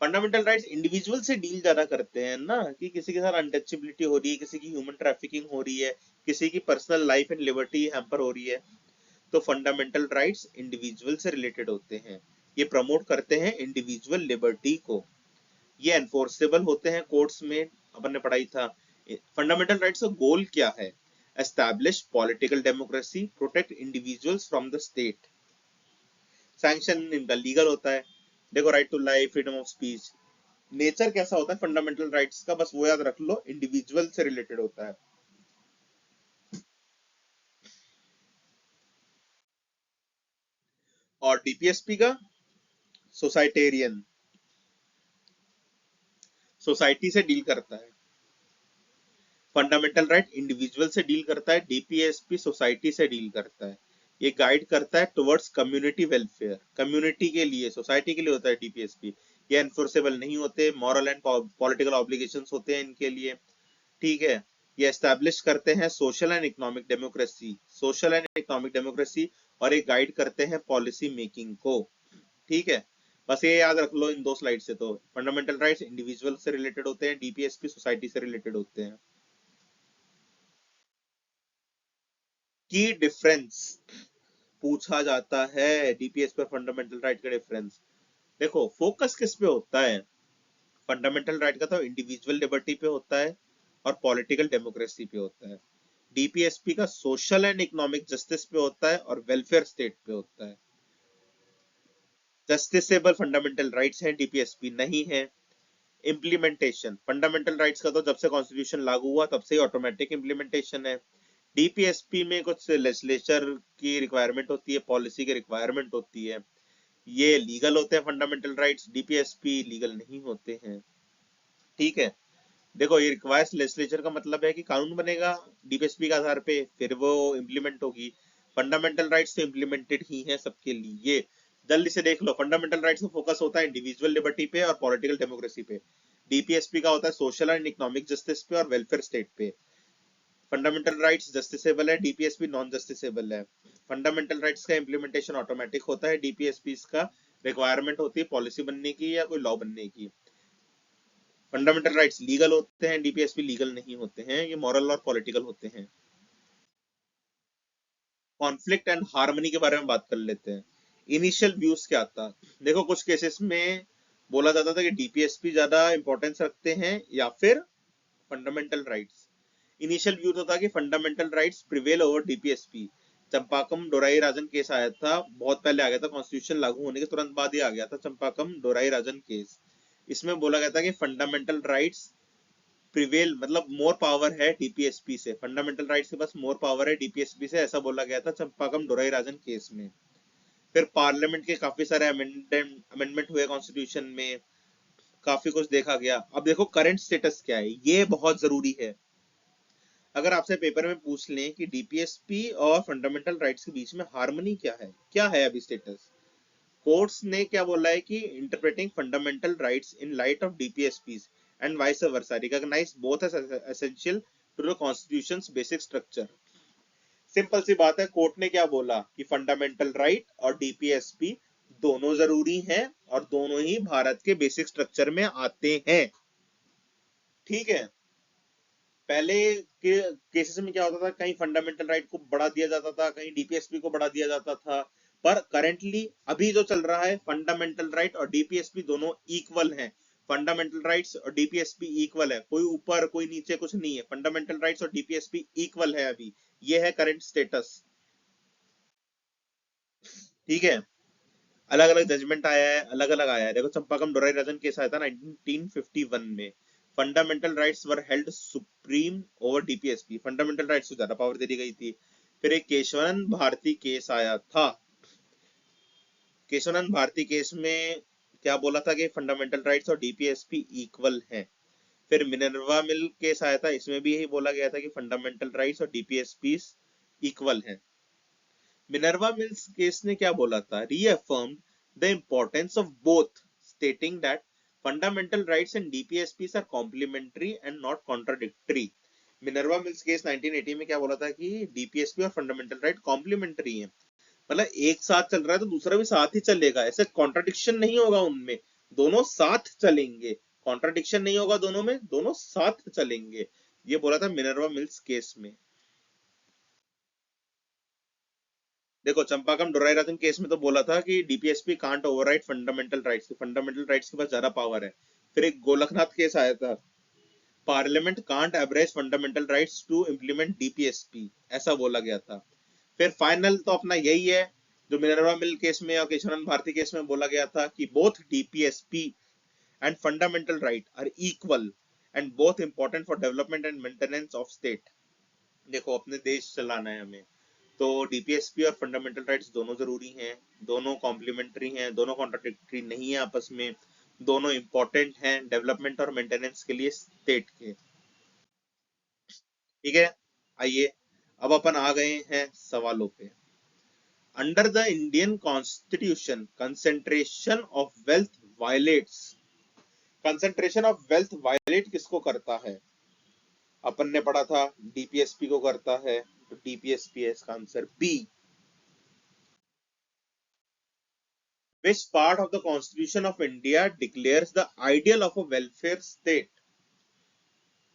फंडामेंटल राइट्स इंडिविजुअल से डील ज्यादा करते हैं ना, कि किसी के साथ अनटचेबिलिटी हो रही है, किसी की ह्यूमन ट्रैफिकिंग हो रही है, किसी की personal life and liberty hamper हो रही है, तो फंडामेंटल राइट्स इंडिविजुअल से रिलेटेड होते हैं। ये प्रमोट करते हैं इंडिविजुअल लिबर्टी को, ये एनफोर्सेबल होते हैं कोर्ट्स में, अपन ने पढ़ाई था। फंडामेंटल राइट्स का गोल क्या है? Establish political democracy, protect individuals from the state. Sanction इनका लीगल होता है। देखो right to life, freedom of speech, nature कैसा होता है फंडामेंटल राइट्स का, बस वो याद रख लो, इंडिविजुअल से रिलेटेड होता है। और डीपीएसपी का सोसाइटेरियन, सोसाइटी से डील करता है। फंडामेंटल राइट इंडिविजुअल से डील करता है, डीपीएसपी सोसाइटी से डील करता है। ये गाइड करता है टुवर्ड्स कम्युनिटी वेलफेयर, कम्युनिटी के लिए, सोसाइटी के लिए होता है डीपीएसपी। ये एनफोर्सेबल नहीं होते, मॉरल एंड पॉलिटिकल ऑब्लिगेशंस होते हैं इनके लिए, ठीक है। ये एस्टैब्लिश करते हैं social and economic democracy, social and economic democracy, और ये गाइड करते हैं पॉलिसी मेकिंग को, ठीक है। बस ये याद रख लो इन दो स्लाइड से, तो फंडामेंटल राइट्स इंडिविजुअल से रिलेटेड होते हैं, डीपीएसपी सोसाइटी से रिलेटेड होते हैं। की डिफरेंस पूछा जाता है डीपीएस पर फंडामेंटल राइट का डिफरेंस। देखो फोकस किस पे होता है, फंडामेंटल राइट का तो इंडिविजुअल लिबर्टी पे होता है और पॉलिटिकल डेमोक्रेसी पे होता है। डीपीएसपी का सोशल एंड इकोनॉमिक जस्टिस पे होता है और वेलफेयर स्टेट पे होता है। जस्टिसेबल फंडामेंटल राइट्स हैं, डीपीएसपी नहीं है। इम्प्लीमेंटेशन, फंडामेंटल राइट्स का तो जब से कॉन्स्टिट्यूशन लागू हुआ तब से ही ऑटोमेटिक इम्प्लीमेंटेशन है। डीपीएसपी में कुछ लेजिस्लेचर की रिक्वायरमेंट होती है, पॉलिसी की रिक्वायरमेंट होती है, ये लीगल होते हैं फंडामेंटल राइट्स, डीपीएसपी लीगल नहीं होते हैं, ठीक है। देखो ये रिक्वायर्स लेजिस्लेचर का मतलब है कि कानून बनेगा डीपीएसपी के आधार पे, फिर वो इम्प्लीमेंट होगी। फंडामेंटल राइट्स तो इम्प्लीमेंटेड ही है सबके लिए। जल्दी से देख लो, फंडामेंटल राइट्स का फोकस होता है इंडिविजुअल लिबर्टी पे और पॉलिटिकल डेमोक्रेसी पे, डीपीएसपी का होता है सोशल एंड इकोनॉमिक जस्टिस पे और वेलफेयर स्टेट पे। फंडामेंटल राइट्स जस्टिसेबल है, डीपीएसपी नॉन जस्टिसेबल है। फंडामेंटल राइट्स का इम्प्लीमेंटेशन ऑटोमेटिक होता है, डीपीएसपी का रिक्वायरमेंट होती है पॉलिसी बनने की या कोई लॉ बनने की। फंडामेंटल राइट्स लीगल होते हैं, डीपीएसपी लीगल नहीं होते हैं, ये मॉरल और पॉलिटिकल होते हैं। कॉन्फ्लिक्ट एंड हार्मनी के बारे में बात कर लेते हैं। इनिशियल व्यूज क्या था, देखो कुछ केसेस में बोला जाता था कि डीपीएसपी ज्यादा इंपॉर्टेंस रखते हैं या फिर फंडामेंटल राइट्स। इनिशियल व्यू तो था कि fundamental rights prevail over DPSP. Champakam Dorairajan case आया था, बहुत पहले आ गया था, कॉन्स्टिट्यूशन लागू होने के तुरंत बाद ही आ गया था चंपाकम डोराई राजन केस। इसमें बोला गया था कि फंडामेंटल राइट्स प्रिवेल, मतलब मोर पावर है डीपीएसपी से, फंडामेंटल राइट्स के पास मोर पावर है डीपीएसपी से, ऐसा बोला गया था चंपाकम डोराई राजन केस में। फिर पार्लियामेंट के काफी सारे अमेंडमेंट हुए कॉन्स्टिट्यूशन में, काफी कुछ देखा गया। अब देखो करंट स्टेटस क्या है, ये बहुत जरूरी है। अगर आपसे पेपर में पूछ लें कि डीपीएसपी और फंडामेंटल राइट्स के बीच में हार्मनी क्या है अभी स्टेटस, कोर्ट्स ने क्या बोला है कि interpreting fundamental rights in light of DPSPs and vice versa recognise both as essential to the constitution's basic structure. Simple सी बात है, कोर्ट ने क्या बोला कि फंडामेंटल राइट और डीपीएसपी दोनों जरूरी हैं और दोनों ही भारत के बेसिक स्ट्रक्चर में आते हैं, ठीक है। पहले के केसेस में क्या होता था, कहीं फंडामेंटल राइट को बढ़ा दिया जाता था, कहीं डीपीएसपी को बढ़ा दिया जाता था, पर करेंटली अभी जो चल रहा है फंडामेंटल राइट और डीपीएसपी दोनों इक्वल हैं। फंडामेंटल राइट्स और डीपीएसपी इक्वल है, कोई ऊपर कोई नीचे कुछ नहीं है, फंडामेंटल राइट्स और डीपीएसपी इक्वल है अभी, ये है करंट स्टेटस। ठीक है, अलग अलग जजमेंट आया है, अलग अलग आया है। देखो चंपाकम डोराईराजन केस आया था 1951 में, fundamental rights were held supreme over DPSP, fundamental rights को ज्यादा पावर दे दी गई थी। फिर एक केशवानंद भारती केस आया था, केशवानंद भारती केस में क्या बोला था कि फंडामेंटल राइट्स और डीपीएसपी इक्वल हैं। फिर मिनर्वा मिल केस आया था, इसमें भी यही बोला गया था कि फंडामेंटल राइट्स और डीपीएसपी इक्वल हैं। मिनर्वा मिल्स केस ने क्या बोला था, reaffirmed the importance of both, stating that fundamental rights and DPSPs are complementary and not contradictory. Minerva Mills case 1980 में क्या बोला था कि डीपीएसपी और फंडामेंटल राइट कॉम्प्लीमेंट्री हैं, मतलब एक साथ चल रहा है तो दूसरा भी साथ ही चलेगा, ऐसे कॉन्ट्राडिक्शन नहीं होगा उनमें, दोनों साथ चलेंगे, कॉन्ट्राडिक्शन नहीं होगा दोनों में, दोनों साथ चलेंगे, ये बोला था मिनर्वा मिल्स केस में। देखो चंपाकम डोराईराजन केस में तो बोला था कि DPSP can't override fundamental rights, fundamental rights के पास ज्यादा पावर है। फिर एक गोलकनाथ केस आया था, parliament can't abridge fundamental rights to implement DPSP, ऐसा बोला गया था। फिर फाइनल तो अपना यही है जो मिनर्वा मिल केस में और केशवानंद भारती केस में बोला गया था कि both DPSP and fundamental right are equal and both important for development and maintenance of state. देखो अपने देश चलाना है हमें, तो डीपीएसपी और फंडामेंटल राइट्स दोनों जरूरी हैं, दोनों कॉम्प्लीमेंट्री हैं, दोनों कॉन्ट्राडिक्टरी नहीं है आपस में, दोनों इंपॉर्टेंट हैं डेवलपमेंट और मेंटेनेंस के लिए स्टेट के। ठीक है, आइए अब अपन आ गए हैं सवालों पे। Under the Indian constitution concentration of wealth violates, concentration of wealth violate किसको करता है, अपन ने पढ़ा था डीपीएसपी को करता है, तो डीपीएसपी है इसका answer B. Which part of the Constitution of India declares the ideal of a welfare state?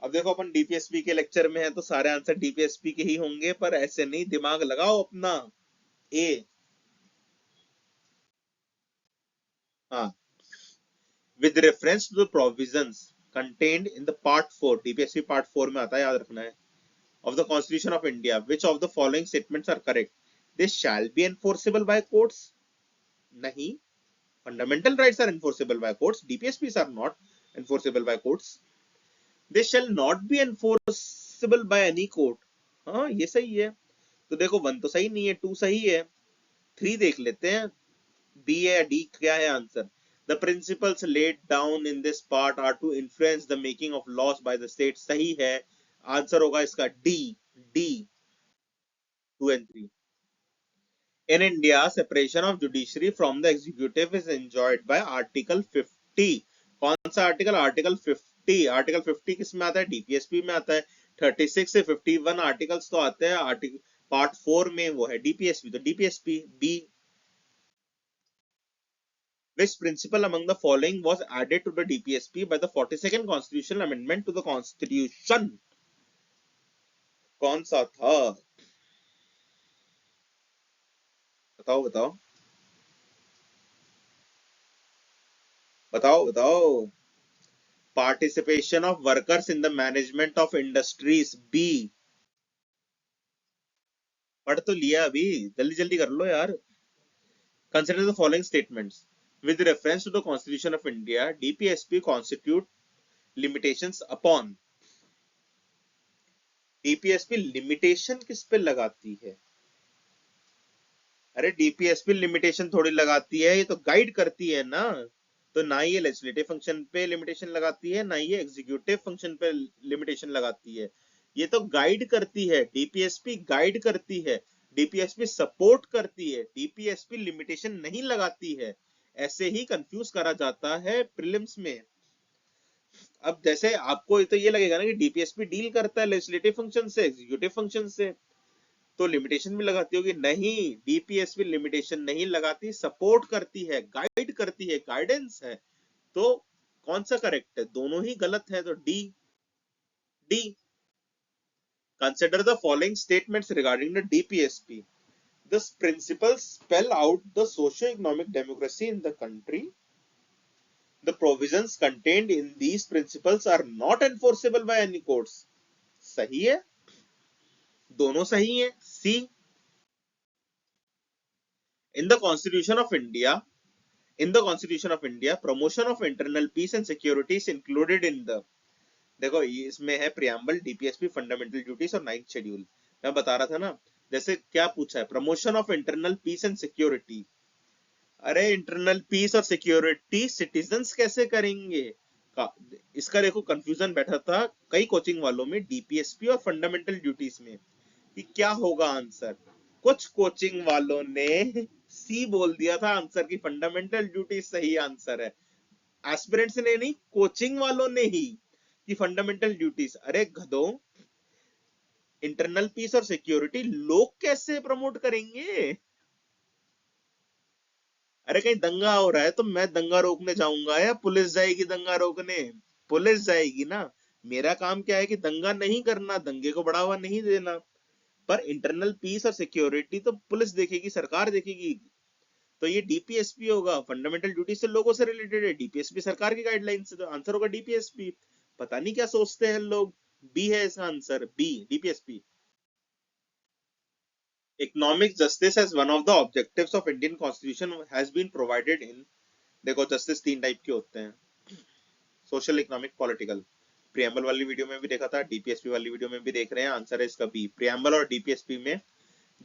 अब देखो अपन डीपीएसपी के लेक्चर में है तो सारे आंसर डीपीएसपी के ही होंगे, पर ऐसे नहीं, दिमाग लगाओ अपना। ए, हाँ, with reference to the provisions contained in the part 4, DPSP part 4 में आता है, याद रखना है, of the Constitution of India, which of the following statements are correct? This shall be enforceable by courts. नहीं, fundamental rights are enforceable by courts, DPSPs are not enforceable by courts. They shall not be enforceable by any court. हाँ ये सही है, तो देखो 1 तो सही नहीं है, 2 सही है, 3 देख लेते हैं, बी है या डी, क्या है answer? The principles laid down in this part are to influence the making of laws by the state, सही है, आंसर होगा इसका D, D 2 and 3। In India, separation of judiciary from the executive is enjoyed by Article 50। कौन सा आर्टिकल? आर्टिकल 50। आर्टिकल 50 किस में आता है? डीपीएसपी में आता है। 36 से 51 आर्टिकल्स तो आते हैं, आर्टिकल पार्ट 4 में वो है डीपीएसपी, तो DPSP B. Which principle among the following was added to the DPSP by the 42nd constitutional amendment to the constitution? कौन सा था? बताओ बताओ बताओ बताओ। Participation of workers in the management of industries, B. पढ़ तो लिया अभी, जल्दी जल्दी कर लो यार। Consider the following statements with reference to the constitution of India, DPSP constitute limitations upon. DPSP limitation किस पे लगाती है? अरे डीपीएसपी लिमिटेशन थोड़ी लगाती है, ये तो गाइड करती है ना, तो ना ये लेजिस्लेटिव फंक्शन पे लिमिटेशन लगाती है, ना ये एग्जीक्यूटिव फंक्शन पे लिमिटेशन लगाती है, ये तो गाइड करती है, डीपीएसपी गाइड करती है, डीपीएसपी सपोर्ट करती है, डीपीएसपी लिमिटेशन नहीं लगाती है, ऐसे ही कंफ्यूज करा जाता है प्रीलिम्स में। अब जैसे आपको तो ये लगेगा ना कि डीपीएसपी डील करता है लेजिस्लेटिव फंक्शन से, एग्जीक्यूटिव फंक्शन से, तो लिमिटेशन भी लगाती होगी, नहीं, डीपीएसपी लिमिटेशन नहीं लगाती, सपोर्ट करती है, गाइड करती है, गाइडेंस है, तो कौन सा करेक्ट है? दोनों ही गलत है, तो D, D. Consider the following statements regarding the DPSP. This principle spell out the socio economic democracy in the country. The provisions contained in these principles are not enforceable by any courts. सही है, दोनों सही है। सी, in the Constitution of India, in the Constitution of India, promotion of internal peace and security is included in the, देखो इसमें है प्रियम्बल, डीपीएसपी, फंडामेंटल ड्यूटीज और नाइन्थ शेड्यूल। मैं बता रहा था ना, जैसे क्या पूछा है, promotion of internal peace and security. अरे इंटरनल पीस और सिक्योरिटी सिटीजन्स कैसे करेंगे इसका देखो कंफ्यूजन बैठा था कई कोचिंग वालों में डीपीएसपी और फंडामेंटल ड्यूटीज में कि क्या होगा आंसर। कुछ कोचिंग वालों ने सी बोल दिया था आंसर की फंडामेंटल ड्यूटी सही आंसर है। एस्पिरेंट्स ने नहीं, कोचिंग वालों ने ही कि फंडामेंटल ड्यूटीज। अरे गधों, इंटरनल पीस और सिक्योरिटी लोग कैसे प्रमोट करेंगे? अरे कहीं दंगा हो रहा है तो मैं दंगा रोकने जाऊंगा या पुलिस जाएगी दंगा रोकने? पुलिस जाएगी ना। मेरा काम क्या है कि दंगा नहीं करना, दंगे को बढ़ावा नहीं देना। पर इंटरनल पीस और सिक्योरिटी तो पुलिस देखेगी, सरकार देखेगी। तो ये डीपीएसपी होगा, फंडामेंटल ड्यूटी से लोगों से रिलेटेड है, डीपीएसपी सरकार की गाइडलाइन से, तो आंसर होगा डीपीएसपी। पता नहीं क्या सोचते हैं लोग। बी है इसका answer, B, DPSP. Economic justice as one of the objectives of Indian constitution has been provided in, देखो जस्टिस तीन टाइप के होते हैं, सोशल, इकोनॉमिक, पॉलिटिकल। प्रियम्बल वाली वीडियो में भी देखा था, डीपीएसपी वाली वीडियो में भी देख रहे हैं, आंसर है इसका बी। प्रियम्बल और डीपीएसपी में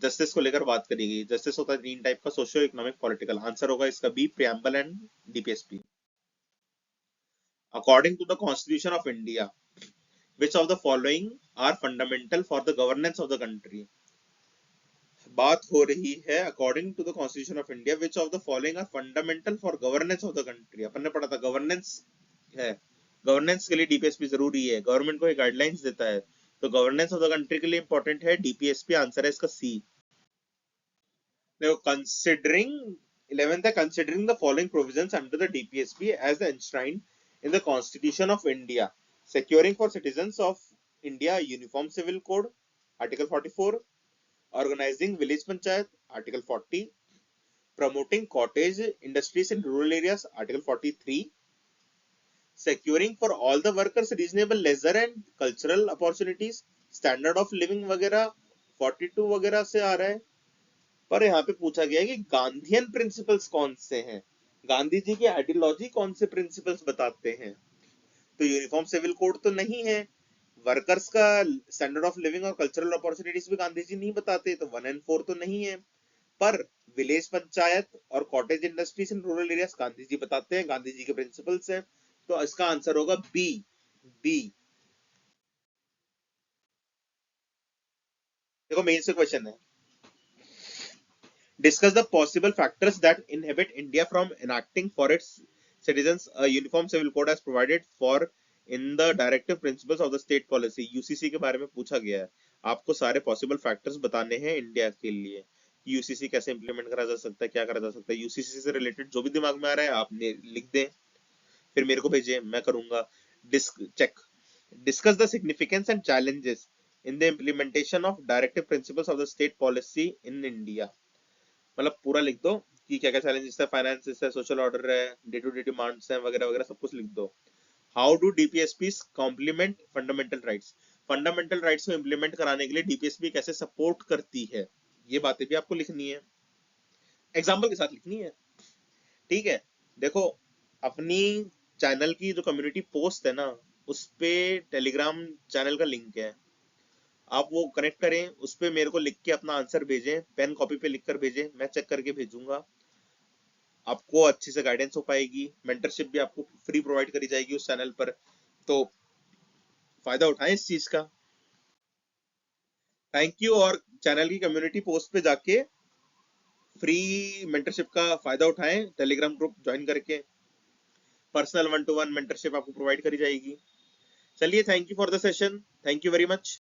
जस्टिस को लेकर बात करेगी। जस्टिस होता है तीन टाइप का, सोशल, इकोनॉमिक, पॉलिटिकल। आंसर होगा इसका B, preamble and DPSP. According to the constitution of India, which of the following are fundamental for the governance of the country? बात हो रही है according to the constitution of India, which of the following are fundamental for governance of the country? अपन ने पढ़ा था गवर्नेंस है, गवर्नेंस के लिए डीपीएसपी जरूरी है, गवर्नमेंट को गाइडलाइंस देता है, तो गवर्नेंस ऑफ द कंट्री के लिए इंपॉर्टेंट है डीपीएसपी। आंसर है इसका सी। देखो कंसिडरिंग 11th है, considering the following provisions under the DPSP as enshrined in the constitution of India, securing for citizens of India uniform civil code, Article 44, organizing village panchayat, Article 40, promoting cottage industries in rural areas, Article 43, securing for all the workers reasonable leisure and cultural opportunities, standard of living वगैरह 42 वगैरह से आ रहा है। पर यहाँ पे पूछा गया है कि गांधीयन प्रिंसिपल्स कौन से हैं, गांधी जी की आइडियोलॉजी कौन से प्रिंसिपल्स बताते हैं? तो यूनिफॉर्म सिविल कोड तो नहीं है, वर्कर्स का स्टैंडर्ड ऑफ लिविंग और कल्चरल अपॉर्चुनिटीज भी गांधी जी नहीं बताते, तो 1 and 4 तो नहीं है। पर विलेज पंचायत और cottage industries in rural areas Gandhi ji बताते हैं, गांधी जी के प्रिंसिपल्स हैं, तो इसका आंसर होगा बी, बी। देखो मेन से क्वेश्चन है, discuss the possible factors that inhibit India from enacting for its citizens a uniform civil code as provided for in the directive principles of the state policy। UCC के बारे में पूछा गया है, आपको सारे पॉसिबल फैक्टर्स बताने हैं इंडिया के लिए, यूसीसी कैसे इंप्लीमेंट करा जा सकता है, क्या करा जा सकता है। यूसीसी से रिलेटेड जो भी दिमाग में आ रहा है आप लिख दें, फिर मेरे को भेजें, मैं करूंगा चेक। Discuss the significance and challenges in the implementation of directive principles of the state policy in India. मतलब पूरा लिख दो कि क्या क्या चैलेंजेस है, फाइनेंस है, सोशल ऑर्डर है, डे टू डे डिमांड्स है वगैरह वगैरह, सब कुछ लिख दो। How do DPSP complement fundamental rights, fundamental rights को इंप्लीमेंट कराने के लिए डीपीएसपी कैसे सपोर्ट करती है, ये बातें भी आपको लिखनी है, एग्जाम्पल के साथ लिखनी है। ठीक है, देखो अपनी चैनल की जो कम्युनिटी पोस्ट है ना, उस पे टेलीग्राम चैनल का लिंक है, आप वो कनेक्ट करें, उस पे मेरे को लिख के अपना आंसर भेजें, पेन कॉपी पे लिख कर भेजें, मैं चेक करके भेजूंगा, आपको अच्छे से गाइडेंस हो पाएगी, मेंटरशिप भी आपको फ्री प्रोवाइड करी जाएगी उस चैनल पर, तो फायदा उठाएं इस चीज का। Thank you. और चैनल की कम्युनिटी पोस्ट पे जाके फ्री मेंटरशिप का फायदा उठाएं, टेलीग्राम ग्रुप ज्वाइन करके पर्सनल 1-to-1 मेंटरशिप आपको प्रोवाइड करी जाएगी। चलिए, thank you for the session, thank you very much.